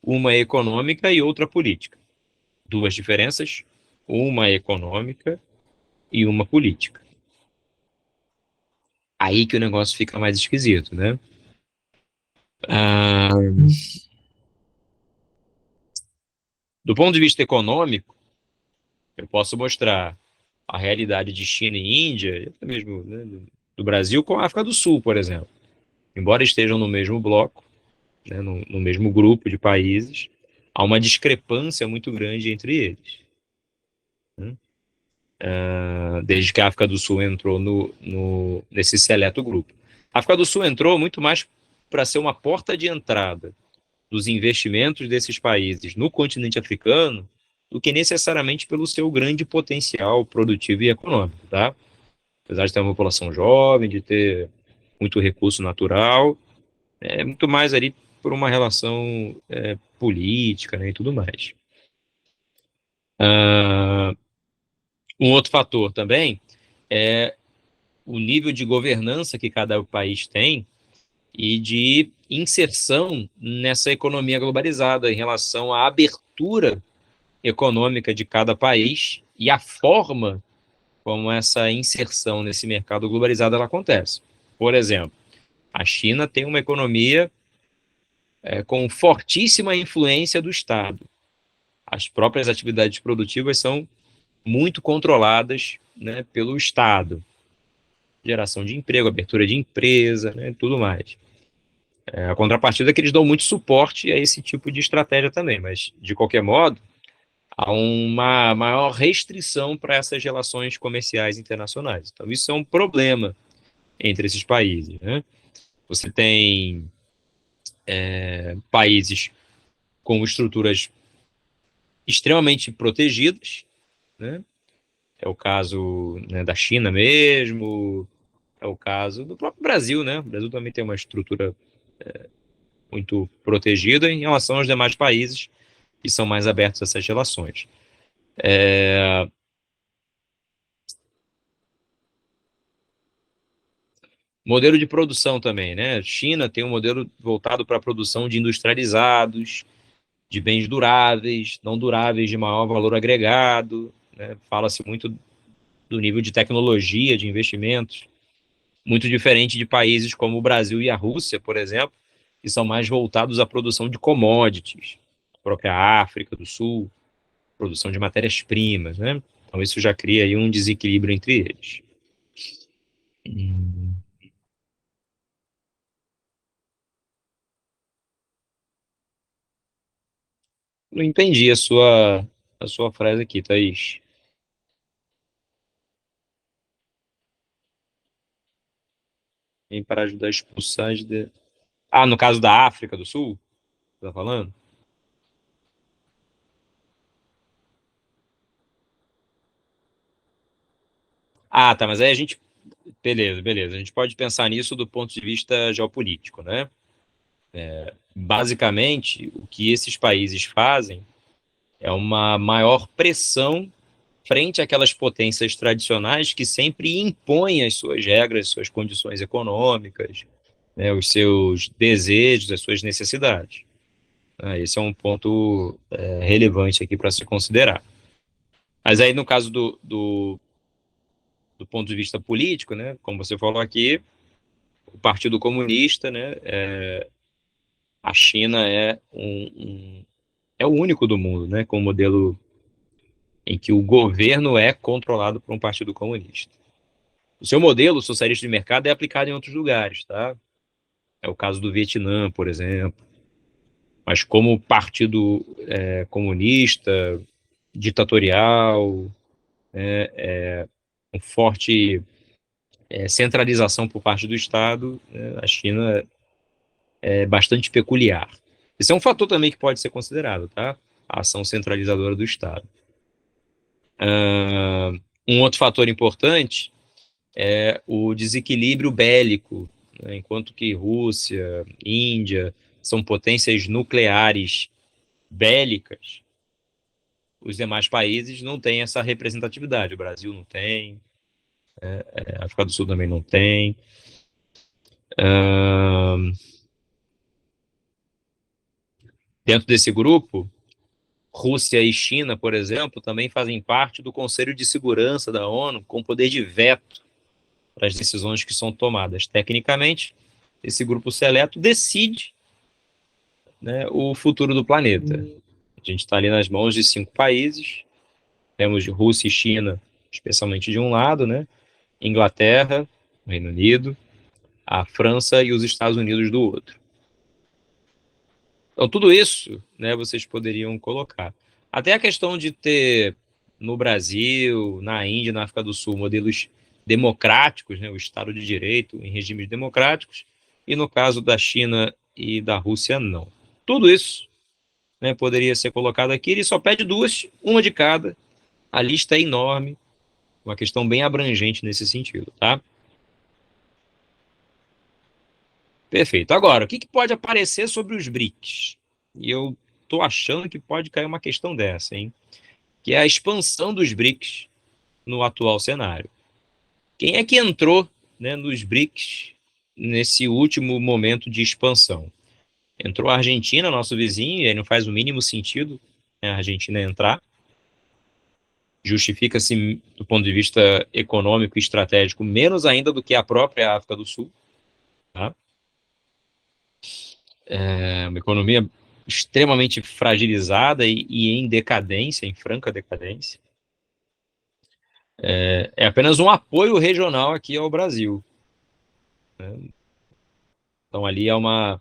uma econômica e outra política. Duas diferenças, uma econômica e uma política. Aí que o negócio fica mais esquisito, né? Do ponto de vista econômico, eu posso mostrar a realidade de China e Índia, até mesmo, né, do Brasil com a África do Sul, por exemplo. Embora estejam no mesmo bloco, né, no mesmo grupo de países, há uma discrepância muito grande entre eles. Né? Desde que a África do Sul entrou nesse seleto grupo. A África do Sul entrou muito mais para ser uma porta de entrada dos investimentos desses países no continente africano do que necessariamente pelo seu grande potencial produtivo e econômico, tá? Apesar de ter uma população jovem, de ter muito recurso natural, é muito mais ali por uma relação política, né, e tudo mais. Um outro fator também é o nível de governança que cada país tem e de inserção nessa economia globalizada em relação à abertura econômica de cada país e a forma como essa inserção nesse mercado globalizado ela acontece. Por exemplo, a China tem uma economia com fortíssima influência do Estado. As próprias atividades produtivas são muito controladas, né, pelo Estado. Geração de emprego, abertura de empresa, né, tudo mais. A contrapartida é que eles dão muito suporte a esse tipo de estratégia também, mas, de qualquer modo, há uma maior restrição para essas relações comerciais internacionais. Então, isso é um problema entre esses países, né? Você tem países com estruturas extremamente protegidas, né? É o caso, né, da China mesmo, é o caso do próprio Brasil, né? O Brasil também tem uma estrutura muito protegida em relação aos demais países que são mais abertos a essas relações. Modelo de produção também, né? China tem um modelo voltado para a produção de industrializados, de bens duráveis, não duráveis de maior valor agregado, né? Fala-se muito do nível de tecnologia, de investimentos, muito diferente de países como o Brasil e a Rússia, por exemplo, que são mais voltados à produção de commodities, a própria África do Sul, produção de matérias-primas, né? Então isso já cria aí um desequilíbrio entre eles. Não entendi a sua frase aqui, Thaís. Vem para ajudar a expulsar de... Ah, no caso da África do Sul, você tá falando? Ah, tá, mas aí a gente... Beleza, beleza. A gente pode pensar nisso do ponto de vista geopolítico, né? Basicamente, o que esses países fazem é uma maior pressão frente àquelas potências tradicionais que sempre impõem as suas regras, suas condições econômicas, né, os seus desejos, as suas necessidades. Esse é um ponto relevante aqui para se considerar. Mas aí, no caso do ponto de vista político, né, como você falou aqui, o Partido Comunista, né, a China é o único do mundo, né, com um modelo em que o governo é controlado por um partido comunista. O seu modelo socialista de mercado é aplicado em outros lugares, tá? É o caso do Vietnã, por exemplo. Mas como partido comunista, ditatorial, com forte centralização por parte do Estado, a China é bastante peculiar. Esse é um fator também que pode ser considerado, tá? A ação centralizadora do Estado. Um outro fator importante é o desequilíbrio bélico, né? Enquanto que Rússia, Índia são potências nucleares bélicas, os demais países não têm essa representatividade. O Brasil não tem, a África do Sul também não tem. Dentro desse grupo, Rússia e China, por exemplo, também fazem parte do Conselho de Segurança da ONU, com poder de veto para as decisões que são tomadas. Tecnicamente, esse grupo seleto decide, né, o futuro do planeta. A gente está ali nas mãos de 5 países, temos Rússia e China, especialmente de um lado, né, Inglaterra, Reino Unido, a França e os Estados Unidos do outro. Então, tudo isso, né, vocês poderiam colocar. Até a questão de ter no Brasil, na Índia, na África do Sul, modelos democráticos, né, o Estado de Direito em regimes democráticos, e no caso da China e da Rússia, não. tudo isso, né, poderia ser colocado aqui. Ele só pede duas, uma de cada. A lista é enorme, uma questão bem abrangente nesse sentido, tá? Perfeito. Agora, o que pode aparecer sobre os BRICS? E eu estou achando que pode cair uma questão dessa, hein? Que é a expansão dos BRICS no atual cenário. Quem é que entrou, né, nos BRICS nesse último momento de expansão? Entrou a Argentina, nosso vizinho, e aí não faz o mínimo sentido, né, a Argentina entrar. Justifica-se do ponto de vista econômico e estratégico, menos ainda do que a própria África do Sul. Tá? É uma economia extremamente fragilizada e em decadência, em franca decadência. É apenas um apoio regional aqui ao Brasil. Né? Então ali é uma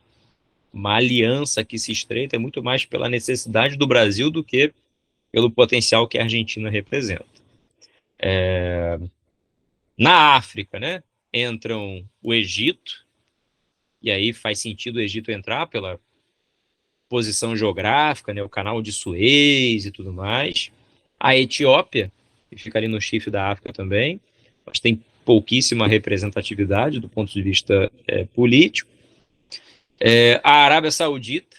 aliança que se estreita, é muito mais pela necessidade do Brasil do que pelo potencial que a Argentina representa. Na África, né, entram o Egito, e aí faz sentido o Egito entrar pela posição geográfica, né, o canal de Suez e tudo mais. A Etiópia, que fica ali no chifre da África também, mas tem pouquíssima representatividade do ponto de vista político. A Arábia Saudita,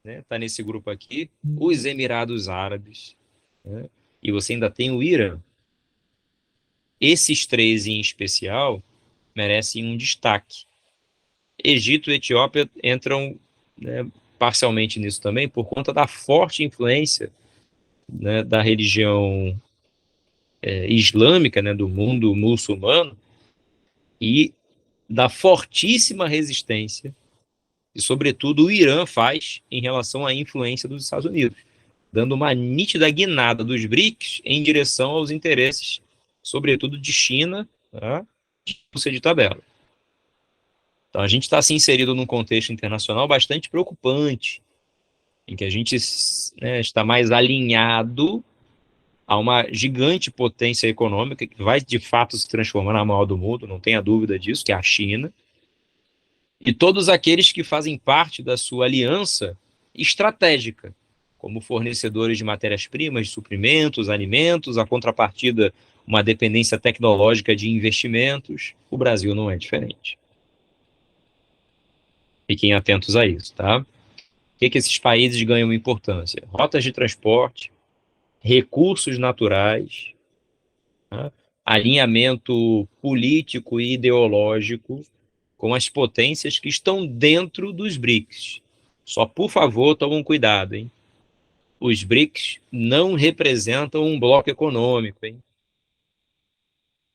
né, tá nesse grupo aqui, os Emirados Árabes, né, e você ainda tem o Irã. Esses três em especial merecem um destaque. Egito e Etiópia entram, né, parcialmente nisso também, por conta da forte influência, né, da religião islâmica, né, do mundo muçulmano, e da fortíssima resistência que, sobretudo, o Irã faz em relação à influência dos Estados Unidos, dando uma nítida guinada dos BRICS em direção aos interesses, sobretudo de China, tá? De tabela. Então, a gente está se inserido num contexto internacional bastante preocupante, em que a gente, né, está mais alinhado a uma gigante potência econômica que vai, de fato, se transformar na maior do mundo, não tenha dúvida disso, que é a China, e todos aqueles que fazem parte da sua aliança estratégica, como fornecedores de matérias-primas, de suprimentos, alimentos, a contrapartida, uma dependência tecnológica de investimentos. O Brasil não é diferente. Fiquem atentos a isso, tá? O que esses países ganham importância? Rotas de transporte, recursos naturais, tá? Alinhamento político e ideológico com as potências que estão dentro dos BRICS. Só, por favor, tomem cuidado, hein? Os BRICS não representam um bloco econômico, hein?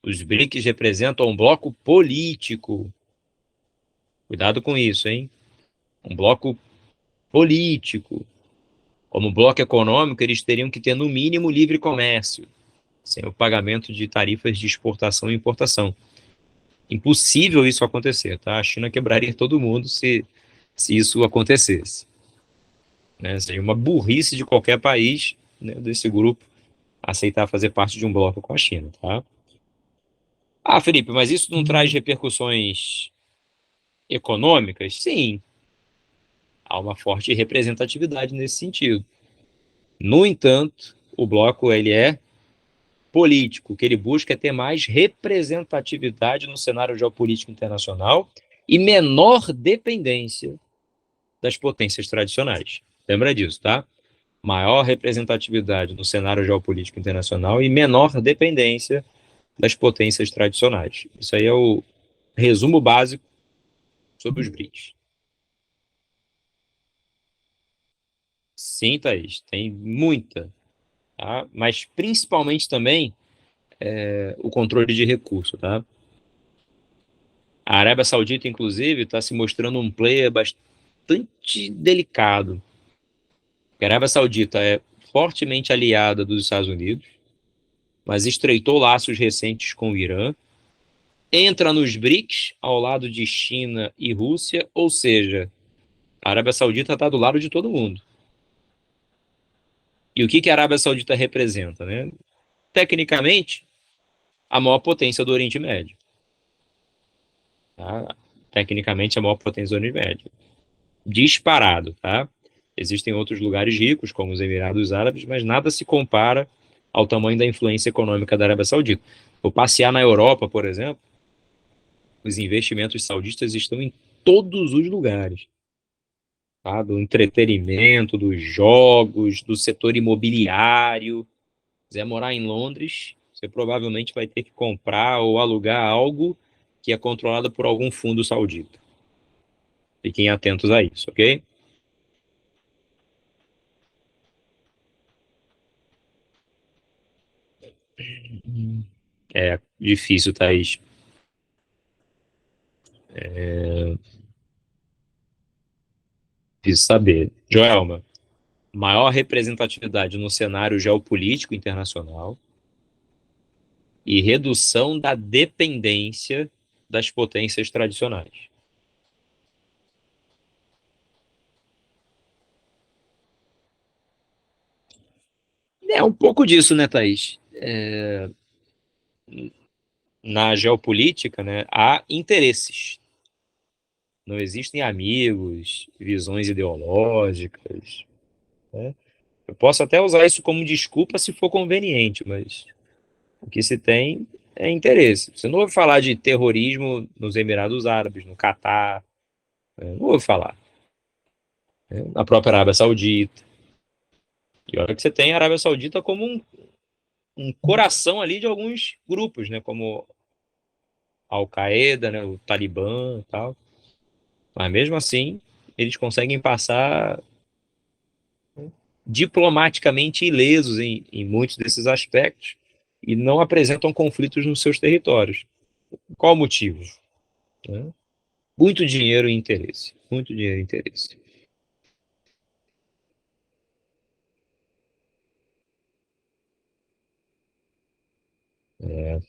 Os BRICS representam um bloco político. Cuidado com isso, hein? Um bloco político. Como bloco econômico, eles teriam que ter, no mínimo, livre comércio, sem o pagamento de tarifas de exportação e importação. Impossível isso acontecer, tá? A China quebraria todo mundo se isso acontecesse. Né? Seria uma burrice de qualquer país, né, desse grupo aceitar fazer parte de um bloco com a China, tá? Ah, Felipe, mas isso não traz repercussões econômicas? Sim, há uma forte representatividade nesse sentido. No entanto, o bloco ele é político, o que ele busca é ter mais representatividade no cenário geopolítico internacional e menor dependência das potências tradicionais. Lembra disso, tá? Maior representatividade no cenário geopolítico internacional e menor dependência das potências tradicionais. Isso aí é o resumo básico sobre os BRICS. Sim, Thaís, tem muita, tá? Mas principalmente também o controle de recurso, tá? A Arábia Saudita, inclusive, está se mostrando um player bastante delicado. A Arábia Saudita é fortemente aliada dos Estados Unidos, mas estreitou laços recentes com o Irã, entra nos BRICS ao lado de China e Rússia, ou seja, a Arábia Saudita está do lado de todo mundo. E o que a Arábia Saudita representa, né? Tecnicamente, a maior potência do Oriente Médio. Tá? Tecnicamente, a maior potência do Oriente Médio. Disparado, tá? Existem outros lugares ricos, como os Emirados Árabes, mas nada se compara ao tamanho da influência econômica da Arábia Saudita. Vou passear na Europa, por exemplo, os investimentos saudistas estão em todos os lugares, tá? Do entretenimento, dos jogos, do setor imobiliário. Se quiser morar em Londres, você provavelmente vai ter que comprar ou alugar algo que é controlado por algum fundo saudita. Fiquem atentos a isso, ok? É difícil, Thaís. Difícil saber. Joelma, maior representatividade no cenário geopolítico internacional e redução da dependência das potências tradicionais. É um pouco disso, né, Thaís? Na geopolítica, né, há interesses. Não existem amigos, visões ideológicas, né? Eu posso até usar isso como desculpa se for conveniente, mas o que se tem é interesse. Você não ouve falar de terrorismo nos Emirados Árabes, no Catar, né? Não ouve falar, né? Na própria Arábia Saudita. E olha que você tem a Arábia Saudita como um coração ali de alguns grupos, né? Como a Al-Qaeda, né? O Talibã e tal. Mas mesmo assim, eles conseguem passar diplomaticamente ilesos em muitos desses aspectos e não apresentam conflitos nos seus territórios. Qual o motivo? Né? Muito dinheiro e interesse. Muito dinheiro e interesse. É.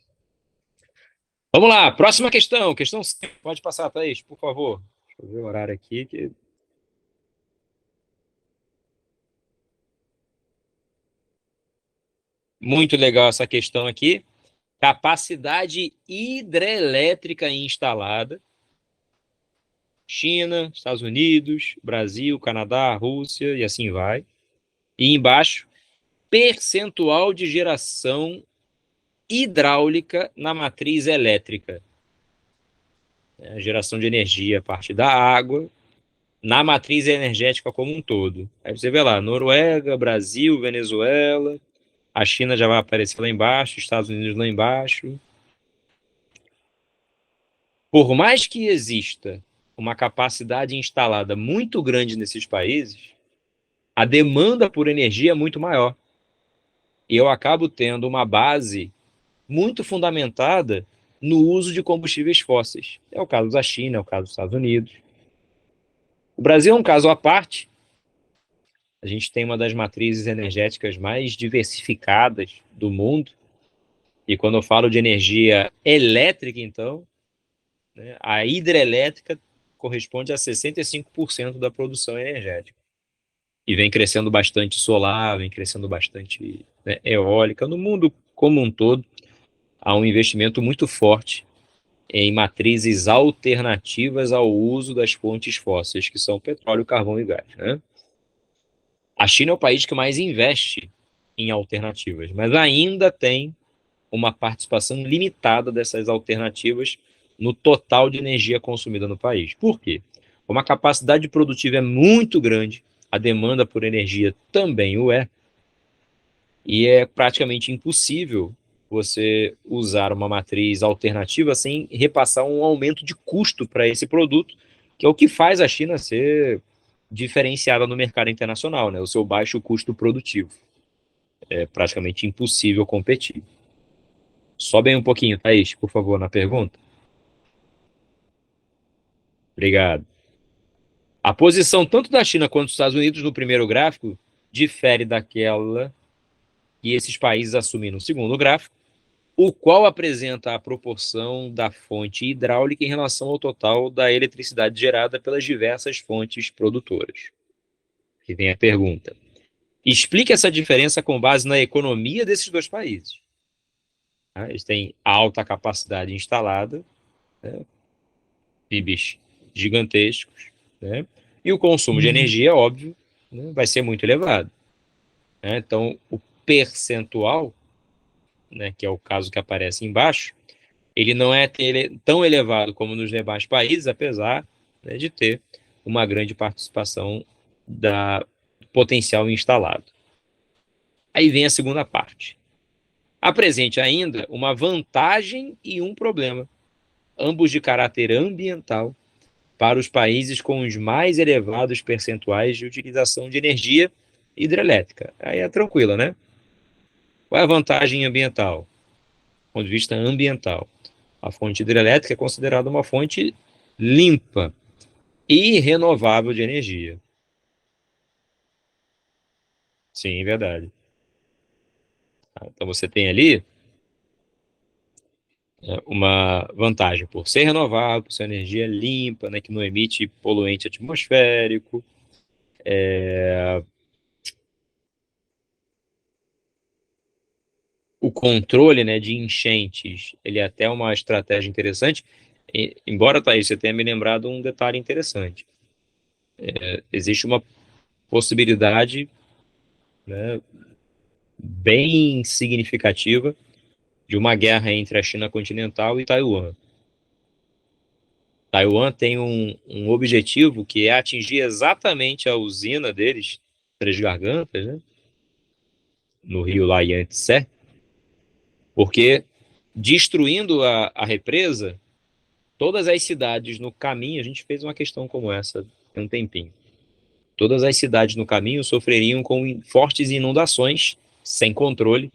Vamos lá, próxima questão. Questão 5. Pode passar, Thaís, por favor. Deixa eu ver o horário aqui. Muito legal essa questão aqui. Capacidade hidrelétrica instalada. China, Estados Unidos, Brasil, Canadá, Rússia e assim vai. E embaixo, percentual de geração hidráulica na matriz elétrica. A geração de energia a partir da água na matriz energética como um todo. Aí você vê lá, Noruega, Brasil, Venezuela, a China já vai aparecer lá embaixo, Estados Unidos lá embaixo. Por mais que exista uma capacidade instalada muito grande nesses países, a demanda por energia é muito maior. E eu acabo tendo uma base muito fundamentada no uso de combustíveis fósseis. É o caso da China, é o caso dos Estados Unidos. O Brasil é um caso à parte. A gente tem uma das matrizes energéticas mais diversificadas do mundo. E quando eu falo de energia elétrica, então, né, a hidrelétrica corresponde a 65% da produção energética. E vem crescendo bastante solar, vem crescendo bastante, né, eólica. No mundo como um todo, há um investimento muito forte em matrizes alternativas ao uso das fontes fósseis, que são petróleo, carvão e gás, né? A China é o país que mais investe em alternativas, mas ainda tem uma participação limitada dessas alternativas no total de energia consumida no país. Por quê? Como a capacidade produtiva é muito grande, a demanda por energia também o é, e é praticamente impossível você usar uma matriz alternativa sem repassar um aumento de custo para esse produto, que é o que faz a China ser diferenciada no mercado internacional, né? O seu baixo custo produtivo. É praticamente impossível competir. Sobe aí um pouquinho, Thaís, por favor, na pergunta. Obrigado. A posição tanto da China quanto dos Estados Unidos no primeiro gráfico difere daquela que esses países assumem no segundo gráfico, o qual apresenta a proporção da fonte hidráulica em relação ao total da eletricidade gerada pelas diversas fontes produtoras. Aqui vem a pergunta. Explique essa diferença com base na economia desses dois países. Tá? Eles têm alta capacidade instalada, né? PIBs gigantescos, né? E o consumo de energia, óbvio, né, vai ser muito elevado, né? Então, o percentual, né, que é o caso que aparece embaixo, ele não é tão elevado como nos demais países, apesar, né, de ter uma grande participação da potencial instalado. Aí vem a segunda parte. Apresente ainda uma vantagem e um problema, ambos de caráter ambiental, para os países com os mais elevados percentuais de utilização de energia hidrelétrica. Aí é tranquila, né? Qual é a vantagem ambiental? Do ponto de vista ambiental, a fonte hidrelétrica é considerada uma fonte limpa e renovável de energia. Sim, verdade. Então você tem ali uma vantagem por ser renovável, por ser energia limpa, né, que não emite poluente atmosférico. O controle, né, de enchentes, ele é até uma estratégia interessante. Embora, Thaís, você tenha me lembrado um detalhe interessante. Existe uma possibilidade, né, bem significativa de uma guerra entre a China continental e Taiwan. Taiwan tem um objetivo que é atingir exatamente a usina deles, Três Gargantas, né, no rio lá Yangtze, porque destruindo a represa, todas as cidades no caminho, a gente fez uma questão como essa tem um tempinho. Todas as cidades no caminho sofreriam com fortes inundações sem controle,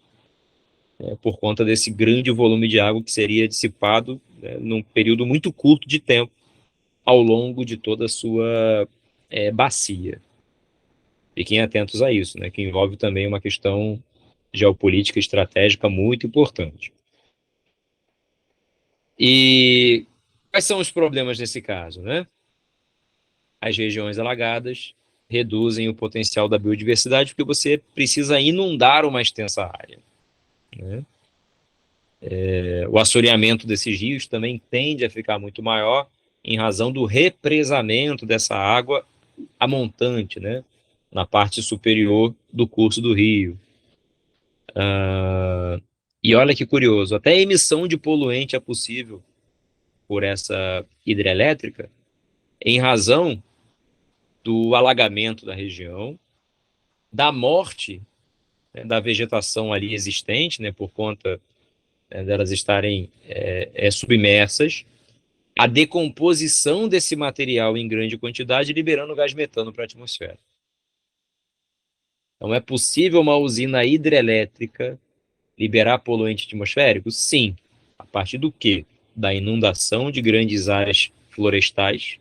né, por conta desse grande volume de água que seria dissipado, né, num período muito curto de tempo ao longo de toda a sua bacia. Fiquem atentos a isso, né, que envolve também uma questão geopolítica estratégica muito importante. E quais são os problemas nesse caso, né? As regiões alagadas reduzem o potencial da biodiversidade porque você precisa inundar uma extensa área, né? O assoreamento desses rios também tende a ficar muito maior em razão do represamento dessa água a montante, né? Na parte superior do curso do rio. E olha que curioso, até a emissão de poluente é possível por essa hidrelétrica em razão do alagamento da região, da morte, né, da vegetação ali existente, né, por conta, né, delas estarem submersas, a decomposição desse material em grande quantidade, liberando gás metano para a atmosfera. Então, é possível uma usina hidrelétrica liberar poluente atmosférico? Sim. A partir do quê? Da inundação de grandes áreas florestais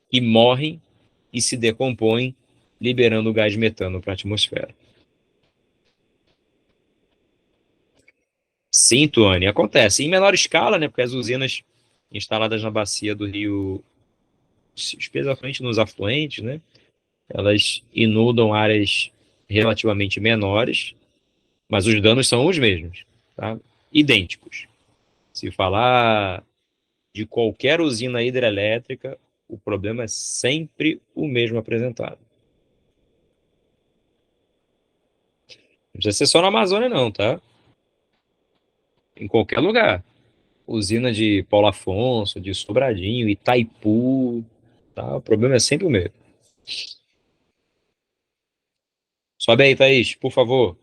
que morrem e se decompõem, liberando gás metano para a atmosfera. Sim, Tuane, acontece. Em menor escala, né? Porque as usinas instaladas na bacia do rio, especialmente nos afluentes, né? Elas inundam áreas relativamente menores, mas os danos são os mesmos, tá? Idênticos. Se falar de qualquer usina hidrelétrica, o problema é sempre o mesmo apresentado. Não precisa ser só na Amazônia, não, tá? Em qualquer lugar. Usina de Paulo Afonso, de Sobradinho, Itaipu, tá? O problema é sempre o mesmo. Sobe aí, Thaís, por favor.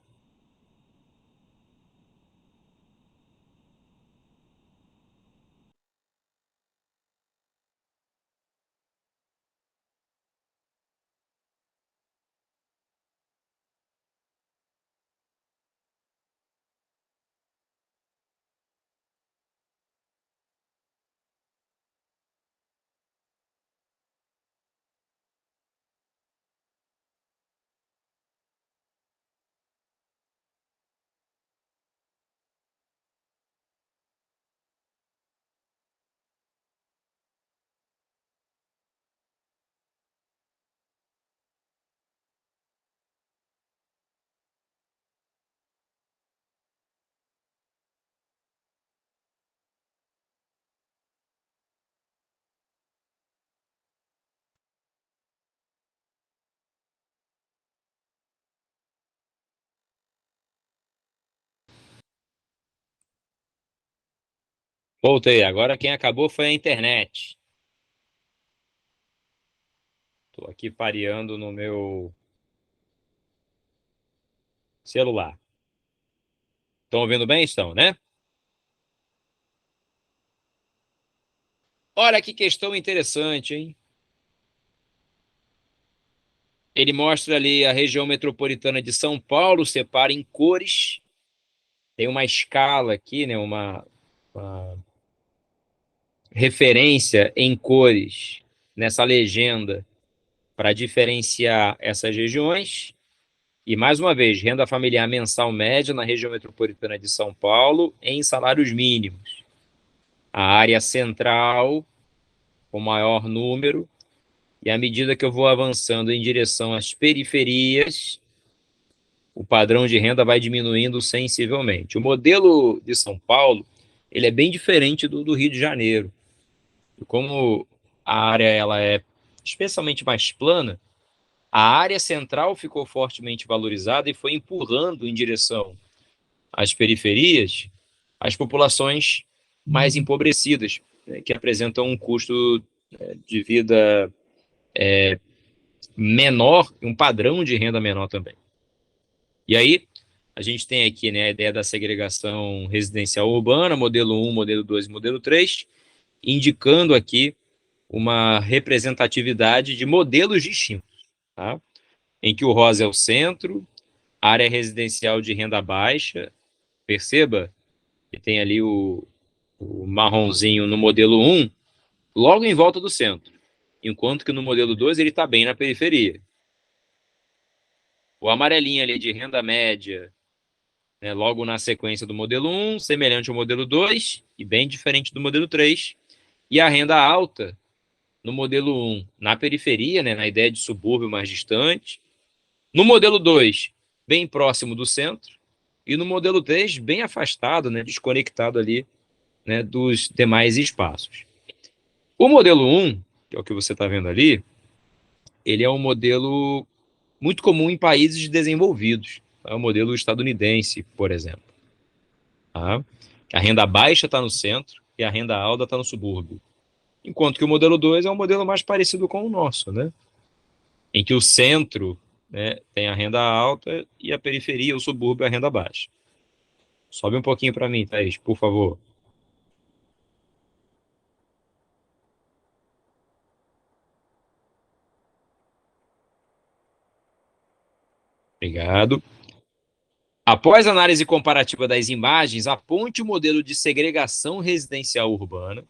Voltei. Agora quem acabou foi a internet. Estou aqui pareando no meu celular. Estão ouvindo bem? Estão, né? Olha que questão interessante, hein? Ele mostra ali a região metropolitana de São Paulo, separa em cores. Tem uma escala aqui, né? Uma referência em cores nessa legenda para diferenciar essas regiões. E, mais uma vez, renda familiar mensal média na região metropolitana de São Paulo em salários mínimos. A área central, com maior número, e à medida que eu vou avançando em direção às periferias, o padrão de renda vai diminuindo sensivelmente. O modelo de São Paulo, ele é bem diferente do Rio de Janeiro. E como a área ela é especialmente mais plana, a área central ficou fortemente valorizada e foi empurrando em direção às periferias as populações mais empobrecidas, né, que apresentam um custo de vida menor, um padrão de renda menor também. E aí, a gente tem aqui, né, a ideia da segregação residencial urbana, modelo 1, modelo 2 e modelo 3, indicando aqui uma representatividade de modelos distintos, tá? Em que o rosa é o centro, área residencial de renda baixa, perceba que tem ali o marronzinho no modelo 1, logo em volta do centro, enquanto que no modelo 2 ele está bem na periferia. O amarelinho ali de renda média, né, logo na sequência do modelo 1, semelhante ao modelo 2 e bem diferente do modelo 3. E a renda alta no modelo 1, na periferia, né, na ideia de subúrbio mais distante. No modelo 2, bem próximo do centro. E no modelo 3, bem afastado, né, desconectado ali, né, dos demais espaços. O modelo 1, que é o que você está vendo ali, ele é um modelo muito comum em países desenvolvidos. É o modelo estadunidense, por exemplo. Tá? A renda baixa está no centro e a renda alta está no subúrbio. Enquanto que o modelo 2 é um modelo mais parecido com o nosso, né? Em que o centro, né, tem a renda alta e a periferia, o subúrbio, a renda baixa. Sobe um pouquinho para mim, Thaís, por favor. Obrigado. Após a análise comparativa das imagens, aponte o modelo de segregação residencial urbana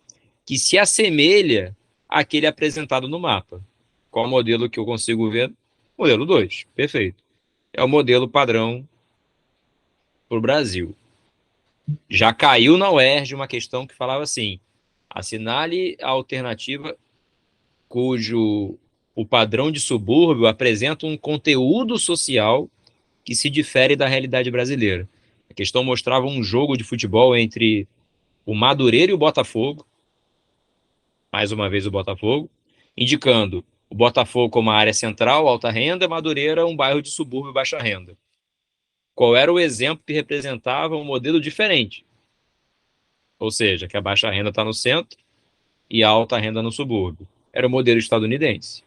que se assemelha àquele apresentado no mapa. Qual modelo que eu consigo ver? Modelo 2, perfeito. É o modelo padrão para o Brasil. Já caiu na UERJ uma questão que falava assim: assinale a alternativa cujo o padrão de subúrbio apresenta um conteúdo social que se difere da realidade brasileira. A questão mostrava um jogo de futebol entre o Madureira e o Botafogo, mais uma vez o Botafogo, indicando o Botafogo como uma área central, alta renda, Madureira um bairro de subúrbio, baixa renda. Qual era o exemplo que representava um modelo diferente? Ou seja, que a baixa renda está no centro e a alta renda no subúrbio. Era o modelo estadunidense.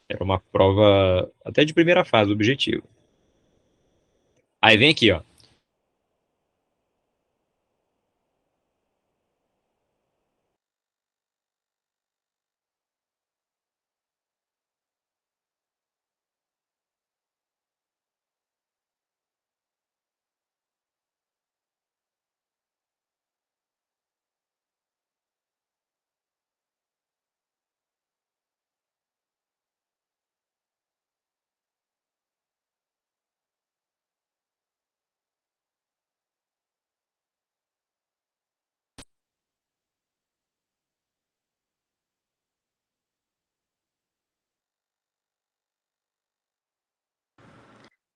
Era uma prova até de primeira fase, objetivo. Aí vem aqui, ó.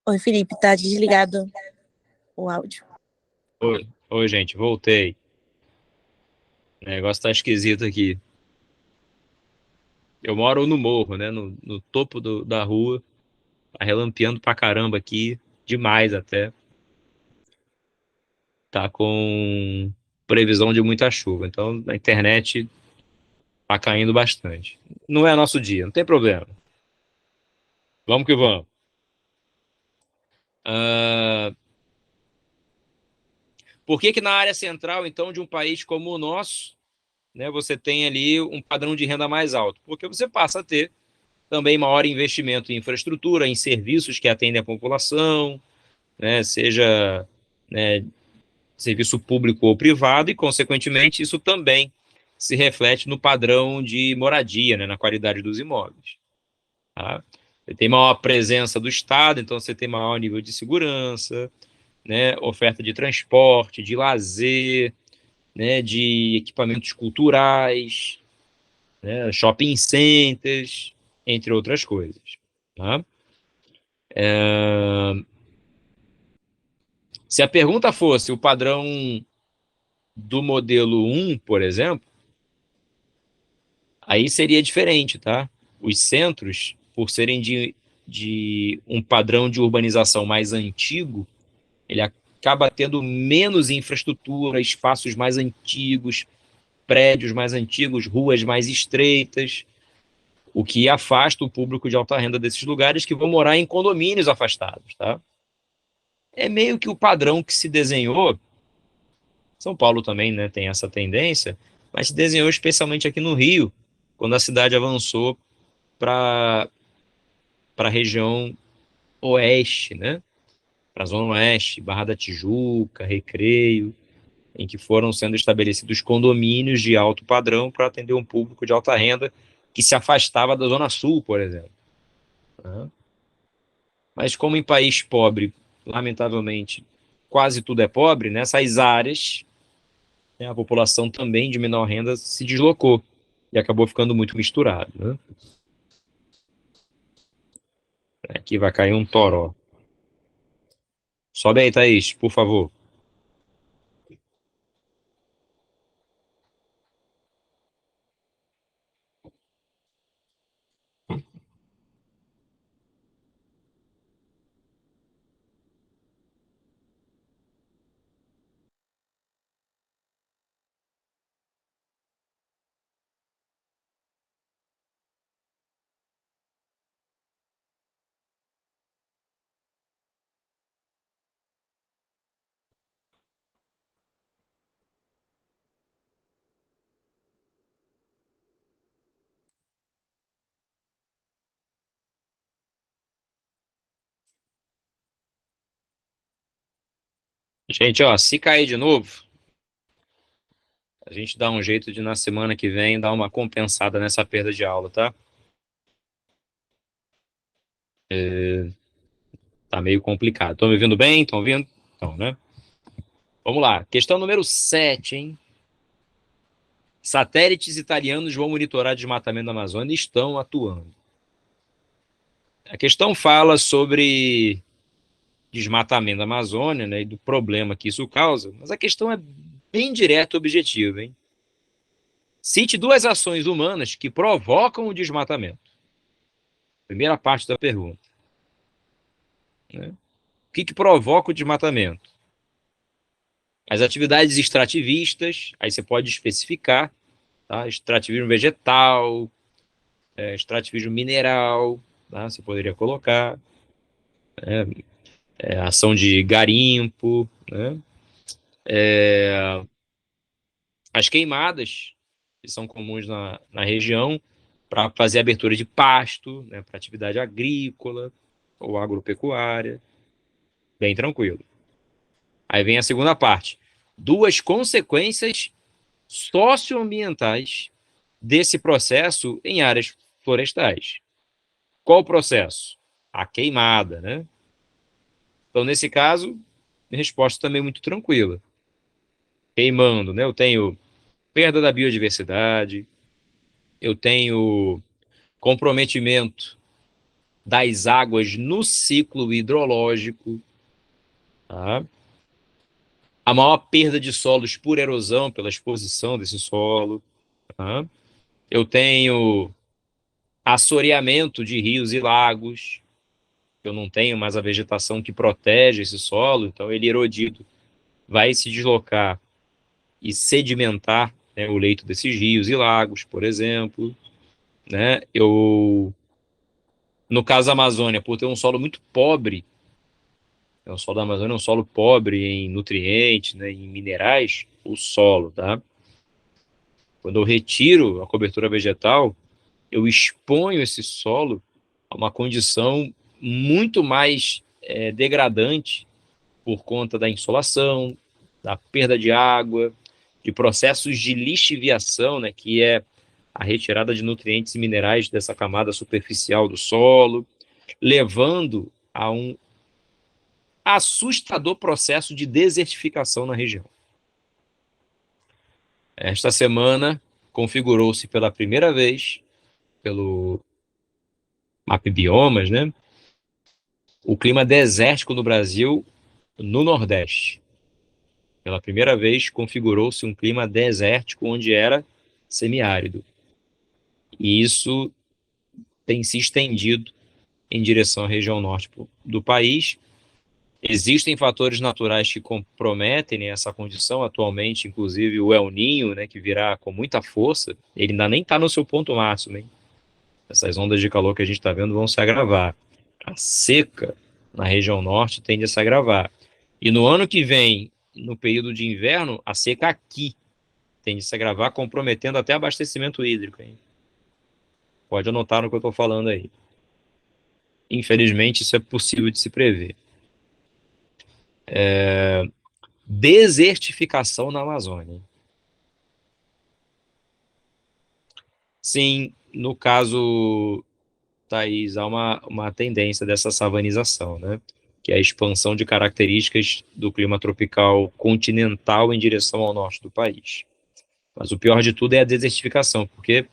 Oi, Felipe, tá desligado o áudio. Oi, gente, voltei. O negócio tá esquisito aqui. Eu moro no morro, né? No topo da rua. Tá relampeando pra caramba aqui. Demais até. Tá com previsão de muita chuva. Então, a internet está caindo bastante. Não é nosso dia, não tem problema. Vamos que vamos. Por que que na área central, então, de um país como o nosso, né, você tem ali um padrão de renda mais alto? Porque você passa a ter também maior investimento em infraestrutura, em serviços que atendem a população, né, seja, né, serviço público ou privado, e, consequentemente, isso também se reflete no padrão de moradia, né, na qualidade dos imóveis. Tá? Você tem maior presença do Estado, então você tem maior nível de segurança, né, oferta de transporte, de lazer, né, de equipamentos culturais, né, shopping centers, entre outras coisas. Tá? Se a pergunta fosse o padrão do modelo 1, por exemplo, aí seria diferente, tá? Os centros, por serem de um padrão de urbanização mais antigo, ele acaba tendo menos infraestrutura, espaços mais antigos, prédios mais antigos, ruas mais estreitas, o que afasta o público de alta renda desses lugares, que vão morar em condomínios afastados, tá? É meio que o padrão que se desenhou. São Paulo também, né, tem essa tendência, mas se desenhou especialmente aqui no Rio, quando a cidade avançou para a região oeste, né? Para a Zona Oeste, Barra da Tijuca, Recreio, em que foram sendo estabelecidos condomínios de alto padrão para atender um público de alta renda que se afastava da Zona Sul, por exemplo. Né? Mas como em país pobre, lamentavelmente, quase tudo é pobre, nessas áreas, né, a população também de menor renda se deslocou e acabou ficando muito misturado. Né? Aqui vai cair um toró. Sobe aí, Thaís, por favor. Gente, ó, se cair de novo, a gente dá um jeito de, na semana que vem, dar uma compensada nessa perda de aula, tá? Tá meio complicado. Estão me ouvindo bem? Estão ouvindo? Então, né? Vamos lá. Questão número 7, hein? Satélites italianos vão monitorar desmatamento da Amazônia e estão atuando. A questão fala sobre desmatamento da Amazônia, né, e do problema que isso causa, mas a questão é bem direta e objetiva, hein? Cite duas ações humanas que provocam o desmatamento. Primeira parte da pergunta. Né? O que provoca o desmatamento? As atividades extrativistas, aí você pode especificar, tá? Extrativismo vegetal, extrativismo mineral, tá? Você poderia colocar, ação de garimpo, né? As queimadas, que são comuns na região, para fazer abertura de pasto, né? Para atividade agrícola ou agropecuária, bem tranquilo. Aí vem a segunda parte. Duas consequências socioambientais desse processo em áreas florestais. Qual o processo? A queimada, né? Então, nesse caso, a resposta também é muito tranquila. Queimando, né? Eu tenho perda da biodiversidade, eu tenho comprometimento das águas no ciclo hidrológico, tá? A maior perda de solos por erosão, pela exposição desse solo, tá? Eu tenho assoreamento de rios e lagos, eu não tenho mais a vegetação que protege esse solo, então ele erodido vai se deslocar e sedimentar, né, o leito desses rios e lagos, por exemplo, né? No caso da Amazônia, por ter um solo muito pobre, o solo da Amazônia é um solo pobre em nutrientes, né, em minerais, o solo, tá? Quando eu retiro a cobertura vegetal, eu exponho esse solo a uma condição muito mais degradante por conta da insolação, da perda de água, de processos de lixiviação, né, que é a retirada de nutrientes e minerais dessa camada superficial do solo, levando a um assustador processo de desertificação na região. Esta semana configurou-se pela primeira vez, pelo MapBiomas, né, o clima desértico no Brasil, no Nordeste. Pela primeira vez configurou-se um clima desértico onde era semiárido. E isso tem se estendido em direção à região norte do país. Existem fatores naturais que comprometem, né, essa condição atualmente, inclusive o El Niño, né, que virá com muita força. Ele ainda nem está no seu ponto máximo, hein? Essas ondas de calor que a gente está vendo vão se agravar. A seca na região norte tende a se agravar. E no ano que vem, no período de inverno, a seca aqui tende a se agravar, comprometendo até abastecimento hídrico, hein? Pode anotar no que eu estou falando aí. Infelizmente, isso é possível de se prever. Desertificação na Amazônia. Sim, no caso, Thaís, há uma tendência dessa savanização, né? Que é a expansão de características do clima tropical continental em direção ao norte do país. Mas o pior de tudo é a desertificação, porque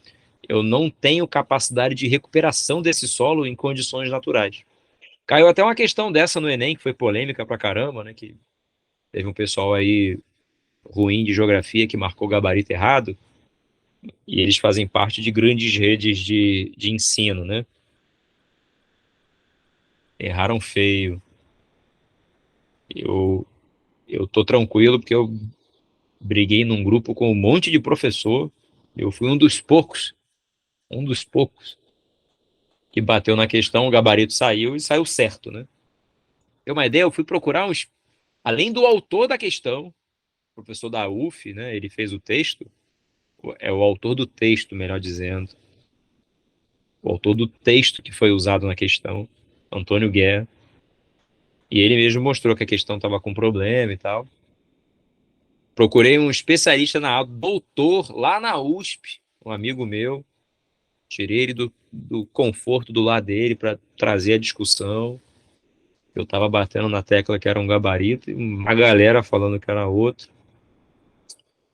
eu não tenho capacidade de recuperação desse solo em condições naturais. Caiu até uma questão dessa no Enem, que foi polêmica pra caramba, né? Que teve um pessoal aí ruim de geografia que marcou o gabarito errado, e eles fazem parte de grandes redes de ensino, né? Erraram feio. Eu, eu tô tranquilo porque eu briguei num grupo com um monte de professor. Eu fui um dos poucos que bateu na questão, o gabarito saiu e saiu certo, né? Tem uma ideia, eu fui procurar além do autor da questão, professor da UF, né? Ele fez o texto, é o autor do texto, melhor dizendo, o autor do texto que foi usado na questão, Antônio Guerra, e ele mesmo mostrou que a questão estava com problema e tal. Procurei um especialista na área, doutor, lá na USP, um amigo meu, tirei ele do conforto do lado dele para trazer a discussão. Eu estava batendo na tecla que era um gabarito e uma galera falando que era outro.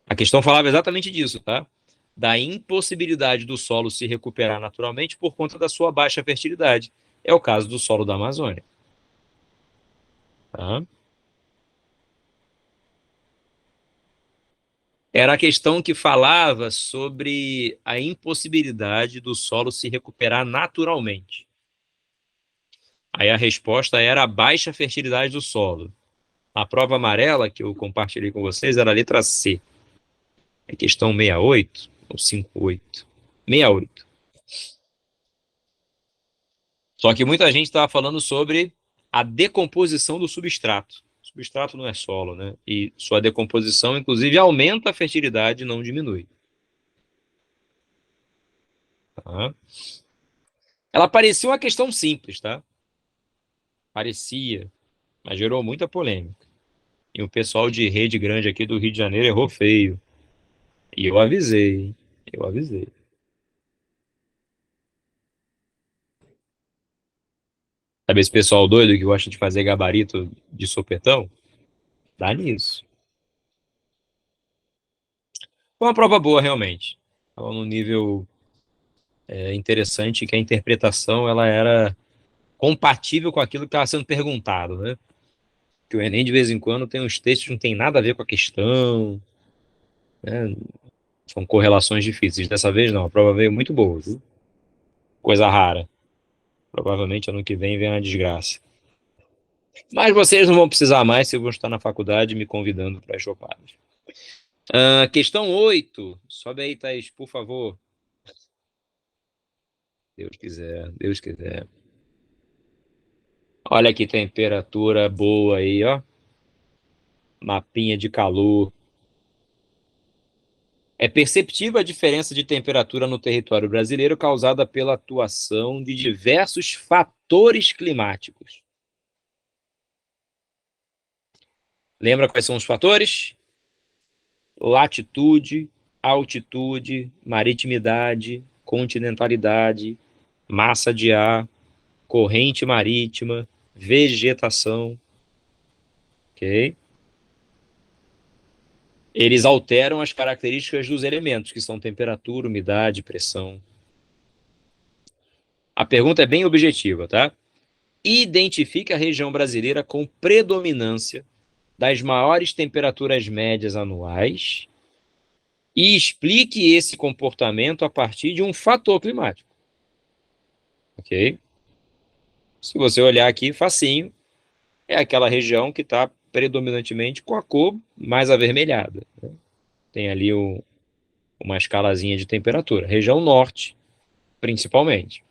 A questão falava exatamente disso, tá? Da impossibilidade do solo se recuperar naturalmente por conta da sua baixa fertilidade. É o caso do solo da Amazônia. Tá? Era a questão que falava sobre a impossibilidade do solo se recuperar naturalmente. Aí a resposta era a baixa fertilidade do solo. A prova amarela que eu compartilhei com vocês era a letra C. É questão 68 ou 58? 68. Só que muita gente estava falando sobre a decomposição do substrato. O substrato não é solo, né? E sua decomposição, inclusive, aumenta a fertilidade, não diminui. Tá? Ela parecia uma questão simples, tá? Parecia, mas gerou muita polêmica. E o pessoal de rede grande aqui do Rio de Janeiro errou feio. E eu avisei, hein? Eu avisei. Sabe esse pessoal doido que gosta de fazer gabarito de sopetão? Dá nisso. Foi uma prova boa, realmente. Estava num nível interessante que a interpretação ela era compatível com aquilo que estava sendo perguntado, né? Que o Enem, de vez em quando, tem uns textos que não tem nada a ver com a questão, né? São correlações difíceis. Dessa vez, não. A prova veio muito boa, viu? Coisa rara. Provavelmente ano que vem uma desgraça. Mas vocês não vão precisar mais se eu vou estar na faculdade me convidando para as chopadas. Questão 8. Sobe aí, Thaís, por favor. Deus quiser, Deus quiser. Olha que temperatura boa aí, ó. Mapinha de calor. É perceptível a diferença de temperatura no território brasileiro causada pela atuação de diversos fatores climáticos. Lembra quais são os fatores? Latitude, altitude, maritimidade, continentalidade, massa de ar, corrente marítima, vegetação, ok? Eles alteram as características dos elementos, que são temperatura, umidade, pressão. A pergunta é bem objetiva, tá? Identifique a região brasileira com predominância das maiores temperaturas médias anuais e explique esse comportamento a partir de um fator climático, ok? Se você olhar aqui, facinho, é aquela região que está predominantemente com a cor mais avermelhada, né? Tem ali uma escalazinha de temperatura. Região norte, principalmente.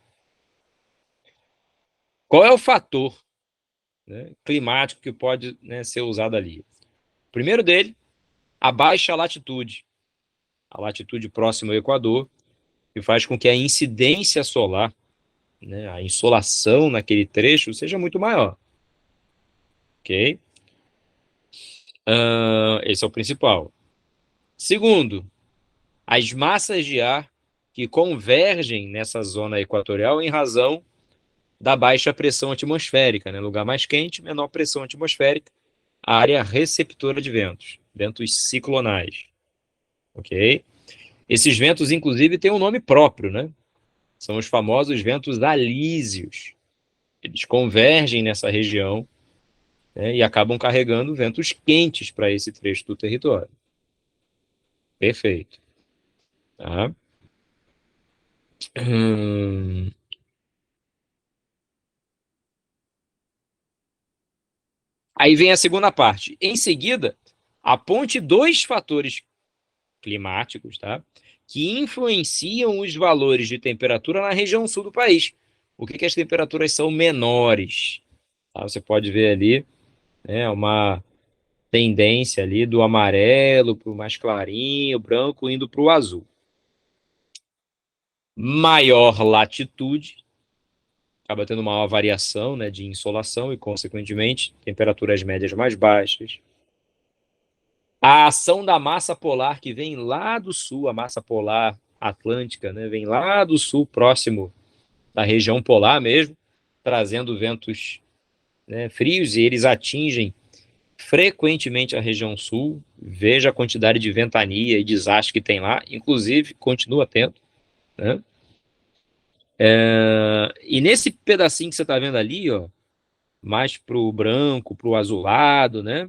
Qual é o fator, né, climático que pode, né, ser usado ali? O primeiro dele, a baixa latitude. A latitude próxima ao Equador, que faz com que a incidência solar, né, a insolação naquele trecho seja muito maior. Ok? Esse é o principal. Segundo, as massas de ar que convergem nessa zona equatorial em razão da baixa pressão atmosférica, né? Lugar mais quente, menor pressão atmosférica, área receptora de ventos, ventos ciclonais, ok? Esses ventos, inclusive, têm um nome próprio, né? São os famosos ventos alísios. Eles convergem nessa região, né, e acabam carregando ventos quentes para esse trecho do território. Perfeito. Tá? Hum. Aí vem a segunda parte. Em seguida, aponte dois fatores climáticos, tá, que influenciam os valores de temperatura na região sul do país. Por que as temperaturas são menores? Tá? Você pode ver ali, né, uma tendência ali do amarelo para o mais clarinho, branco indo para o azul. Maior latitude, acaba tendo maior variação, né, de insolação e, consequentemente, temperaturas médias mais baixas. A ação da massa polar que vem lá do sul, a massa polar atlântica, né, vem lá do sul, próximo da região polar mesmo, trazendo ventos, né, frios, e eles atingem frequentemente a região sul. Veja a quantidade de ventania e desastre que tem lá, inclusive continua tendo, né? E nesse pedacinho que você está vendo ali, ó, mais para o branco, para o azulado, né?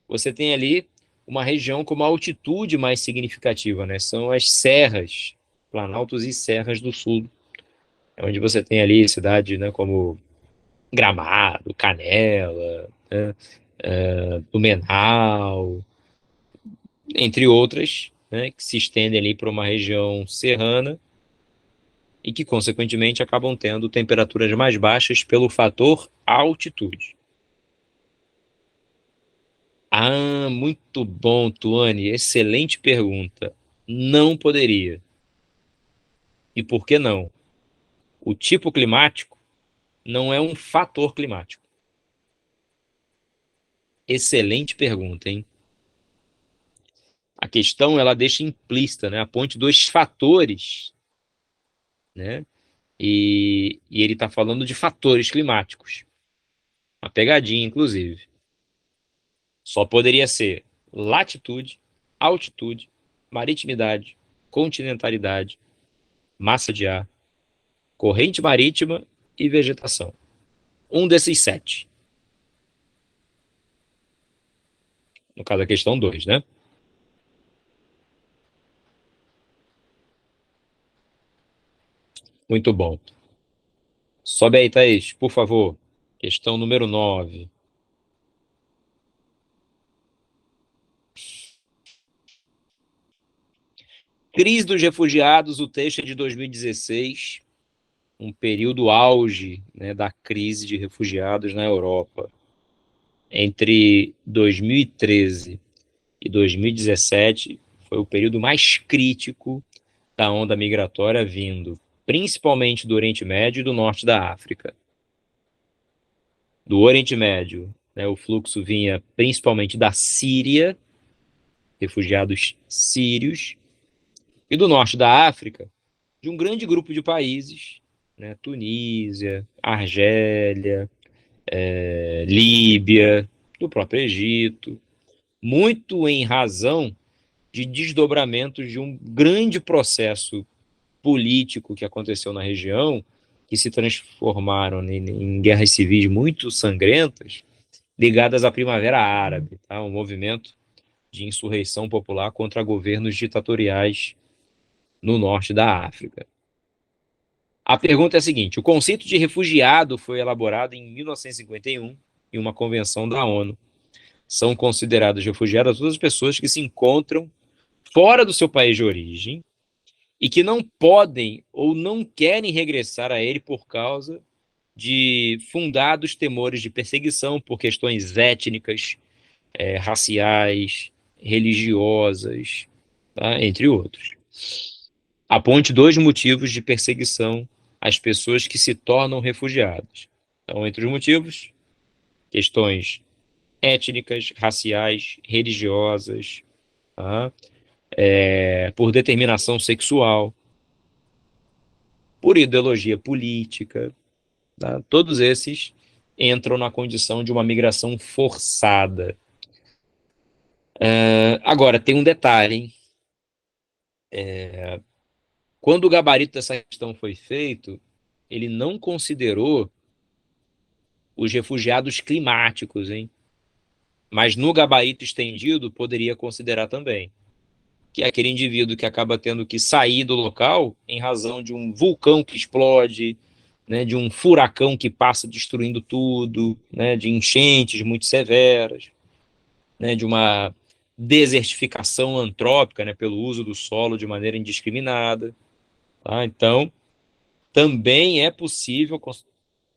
Você tem ali uma região com uma altitude mais significativa, né? São as serras, planaltos e serras do sul, onde você tem ali cidades, né, como Gramado, Canela, né, Blumenau, entre outras, né, que se estendem ali para uma região serrana e que, consequentemente, acabam tendo temperaturas mais baixas pelo fator altitude. Muito bom, Tuane. Excelente pergunta. Não poderia. E por que não? O tipo climático não é um fator climático. Excelente pergunta, hein? A questão, ela deixa implícita, né? A ponte dos fatores, né? E ele está falando de fatores climáticos. Uma pegadinha, inclusive. Só poderia ser latitude, altitude, maritimidade, continentalidade, massa de ar, corrente marítima e vegetação. Um desses sete. No caso, a questão 2, né? Muito bom. Sobe aí, Thaís, por favor. Questão número 9. Crise dos refugiados, o texto é de 2016, um período auge, né, da crise de refugiados na Europa. Entre 2013 e 2017 foi o período mais crítico da onda migratória vindo, principalmente do Oriente Médio e do Norte da África. Do Oriente Médio, né, o fluxo vinha principalmente da Síria, refugiados sírios, e do Norte da África, de um grande grupo de países, né, Tunísia, Argélia, Líbia, do próprio Egito, muito em razão de desdobramentos de um grande processo político que aconteceu na região, que se transformaram em guerras civis muito sangrentas, ligadas à Primavera Árabe, tá? Um movimento de insurreição popular contra governos ditatoriais no norte da África. A pergunta é a seguinte: o conceito de refugiado foi elaborado em 1951 em uma convenção da ONU. São consideradas refugiadas todas as pessoas que se encontram fora do seu país de origem e que não podem ou não querem regressar a ele por causa de fundados temores de perseguição por questões étnicas, raciais, religiosas, tá? Entre outros. Aponte dois motivos de perseguição às pessoas que se tornam refugiadas. Então, entre os motivos, questões étnicas, raciais, religiosas, tá? Por determinação sexual, por ideologia política, tá? Todos esses entram na condição de uma migração forçada. Agora, tem um detalhe, hein? Quando o gabarito dessa questão foi feito, ele não considerou os refugiados climáticos, hein? Mas no gabarito estendido poderia considerar também, que é aquele indivíduo que acaba tendo que sair do local em razão de um vulcão que explode, né, de um furacão que passa destruindo tudo, né, de enchentes muito severas, né, de uma desertificação antrópica, né, pelo uso do solo de maneira indiscriminada. Tá? Então, também é possível,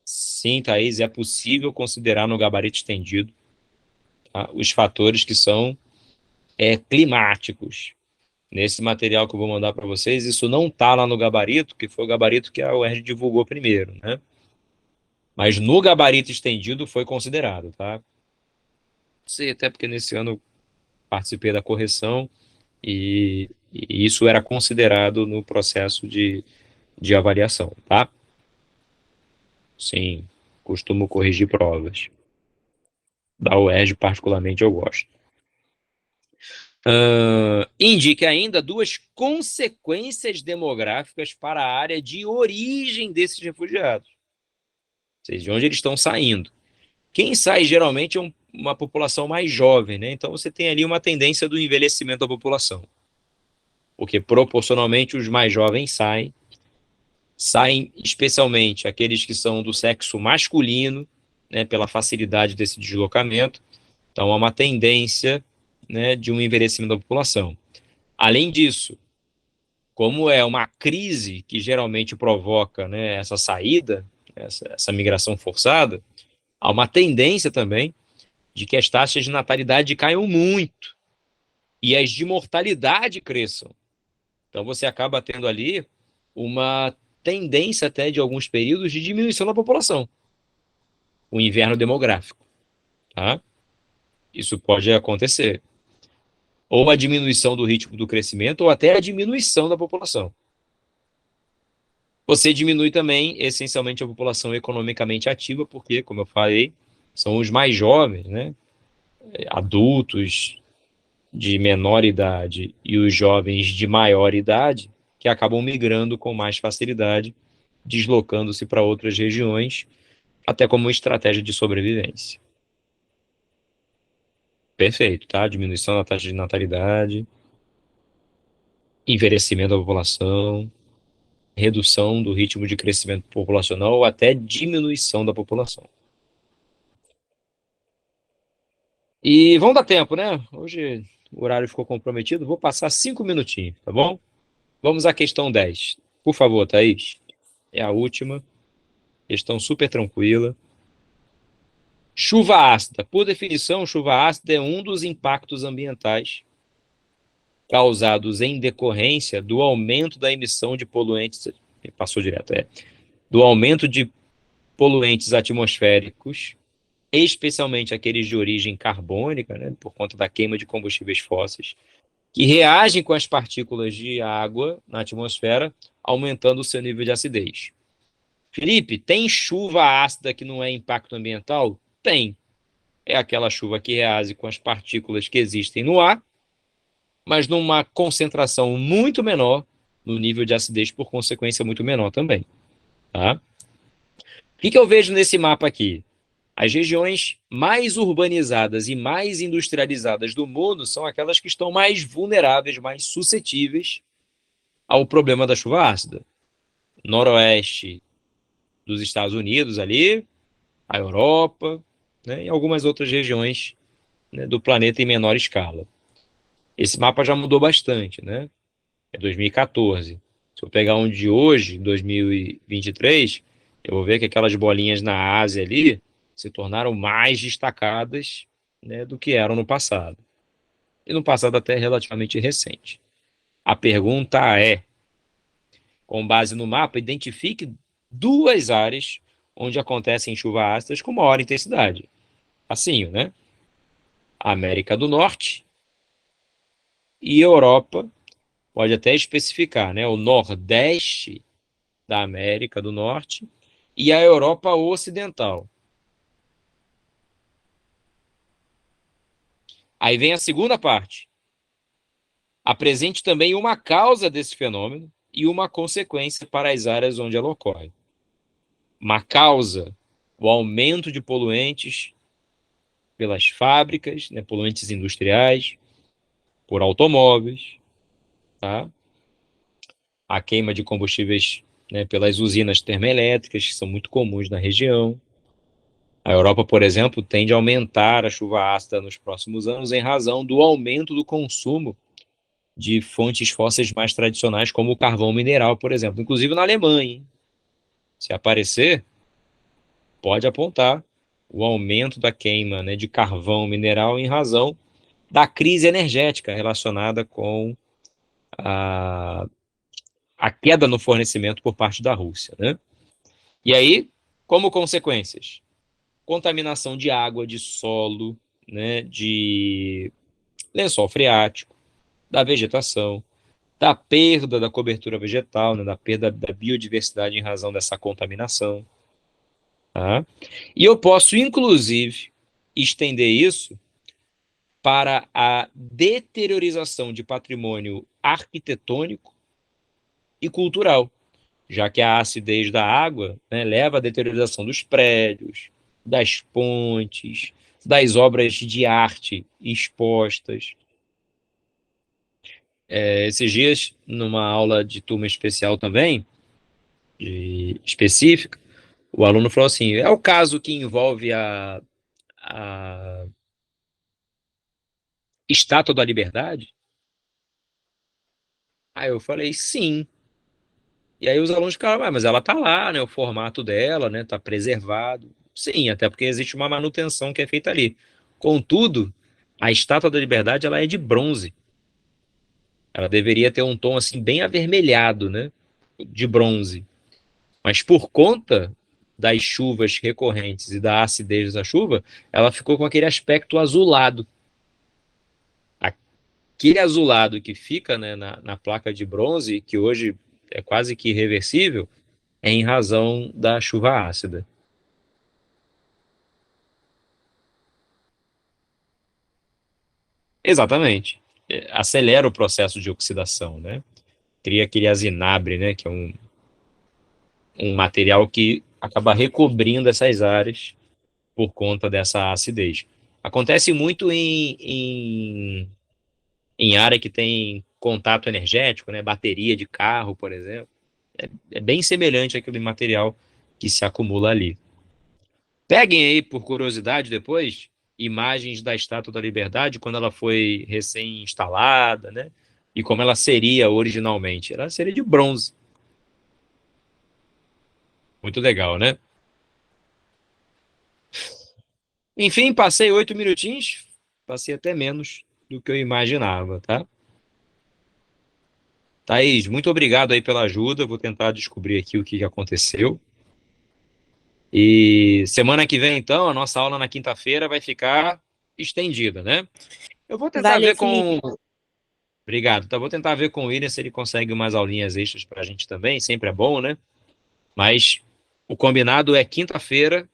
sim, Thaís, é possível considerar no gabarito estendido, tá, os fatores que são climáticos. Nesse material que eu vou mandar para vocês, isso não está lá no gabarito, que foi o gabarito que a UERJ divulgou primeiro, né? Mas no gabarito estendido foi considerado, tá? Sei, até porque nesse ano participei da correção e isso era considerado no processo de avaliação, tá? Sim, costumo corrigir provas. Da UERJ, particularmente, eu gosto. Indique ainda duas consequências demográficas para a área de origem desses refugiados, ou seja, de onde eles estão saindo. Quem sai geralmente é uma população mais jovem, né? Então você tem ali uma tendência do envelhecimento da população, porque proporcionalmente os mais jovens saem especialmente aqueles que são do sexo masculino, né, pela facilidade desse deslocamento. Então há uma tendência, né, de um envelhecimento da população. Além disso, como é uma crise que geralmente provoca, né, essa saída, essa migração forçada, há uma tendência também de que as taxas de natalidade caiam muito e as de mortalidade cresçam. Então você acaba tendo ali uma tendência até de alguns períodos de diminuição da população, o inverno demográfico, tá? Isso pode acontecer. Ou a diminuição do ritmo do crescimento, ou até a diminuição da população. Você diminui também, essencialmente, a população economicamente ativa, porque, como eu falei, são os mais jovens, né? Adultos de menor idade e os jovens de maior idade, que acabam migrando com mais facilidade, deslocando-se para outras regiões, até como estratégia de sobrevivência. Perfeito, tá? Diminuição da taxa de natalidade, envelhecimento da população, redução do ritmo de crescimento populacional ou até diminuição da população. E vamos dar tempo, né? Hoje o horário ficou comprometido, vou passar 5 minutinhos, tá bom? Vamos à questão 10. Por favor, Thaís. É a última. Questão super tranquila. Chuva ácida. Por definição, chuva ácida é um dos impactos ambientais causados em decorrência do aumento da emissão de poluentes. Passou direto, do aumento de poluentes atmosféricos, especialmente aqueles de origem carbônica, né, por conta da queima de combustíveis fósseis, que reagem com as partículas de água na atmosfera, aumentando o seu nível de acidez. Felipe, tem chuva ácida que não é impacto ambiental? Tem. É aquela chuva que reage com as partículas que existem no ar, mas numa concentração muito menor, no nível de acidez, por consequência, muito menor também. Tá? O que eu vejo nesse mapa aqui? As regiões mais urbanizadas e mais industrializadas do mundo são aquelas que estão mais vulneráveis, mais suscetíveis ao problema da chuva ácida. Noroeste dos Estados Unidos ali, a Europa, né, e algumas outras regiões, né, do planeta em menor escala. Esse mapa já mudou bastante, né? É 2014. Se eu pegar um de hoje, 2023, eu vou ver que aquelas bolinhas na Ásia ali se tornaram mais destacadas, né, do que eram no passado. E no passado até relativamente recente. A pergunta é, com base no mapa, identifique duas áreas onde acontecem chuvas ácidas com maior intensidade. Assim, né? América do Norte e Europa, pode até especificar, né? O Nordeste da América do Norte e a Europa Ocidental. Aí vem a segunda parte. Apresente também uma causa desse fenômeno e uma consequência para as áreas onde ela ocorre. Uma causa, o aumento de poluentes pelas fábricas, né, poluentes industriais, por automóveis, tá? A queima de combustíveis, né, pelas usinas termoelétricas, que são muito comuns na região. A Europa, por exemplo, tende a aumentar a chuva ácida nos próximos anos em razão do aumento do consumo de fontes fósseis mais tradicionais, como o carvão mineral, por exemplo. Inclusive na Alemanha, hein? Se aparecer, pode apontar o aumento da queima, né, de carvão mineral em razão da crise energética relacionada com a, a queda no fornecimento por parte da Rússia, né? E aí, como consequências? Contaminação de água, de solo, né, de lençol freático, da vegetação, da perda da cobertura vegetal, né, da perda da biodiversidade em razão dessa contaminação. Tá? E eu posso, inclusive, estender isso para a deteriorização de patrimônio arquitetônico e cultural, já que a acidez da água, né, leva à deteriorização dos prédios, das pontes, das obras de arte expostas. Esses dias, numa aula de turma especial também, específica, o aluno falou assim: é o caso que envolve a Estátua da Liberdade? Aí eu falei, sim. E aí os alunos ficaram, mas ela tá lá, né? O formato dela, né? Tá preservado. Sim, até porque existe uma manutenção que é feita ali. Contudo, a Estátua da Liberdade, ela é de bronze. Ela deveria ter um tom, assim, bem avermelhado, né? De bronze. Mas por conta das chuvas recorrentes e da acidez da chuva, ela ficou com aquele aspecto azulado. Aquele azulado que fica, né, na placa de bronze, que hoje é quase que irreversível, é em razão da chuva ácida. Exatamente. Acelera o processo de oxidação, né? Cria aquele azinabre, né, que é um material que acaba recobrindo essas áreas por conta dessa acidez. Acontece muito em área que tem contato energético, né, bateria de carro, por exemplo. É bem semelhante àquele material que se acumula ali. Peguem aí, por curiosidade, depois, imagens da Estátua da Liberdade quando ela foi recém-instalada, né? e como ela seria originalmente. Ela seria de bronze. Muito legal, né? Enfim, passei 8 minutinhos, passei até menos do que eu imaginava, tá? Thaís, muito obrigado aí pela ajuda. Vou tentar descobrir aqui o que aconteceu. E semana que vem, então, a nossa aula na quinta-feira vai ficar estendida, né? Eu vou tentar Valeu, ver Felipe. com. Obrigado. Então, vou tentar ver com o William se ele consegue umas aulinhas extras para a gente também. Sempre é bom, né? Mas o combinado é quinta-feira.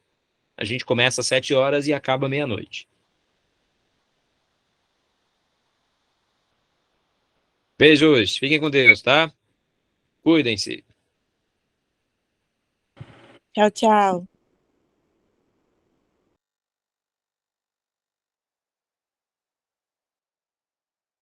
A gente começa às 7 horas e acaba meia-noite. Beijos. Fiquem com Deus, tá? Cuidem-se. Tchau, tchau.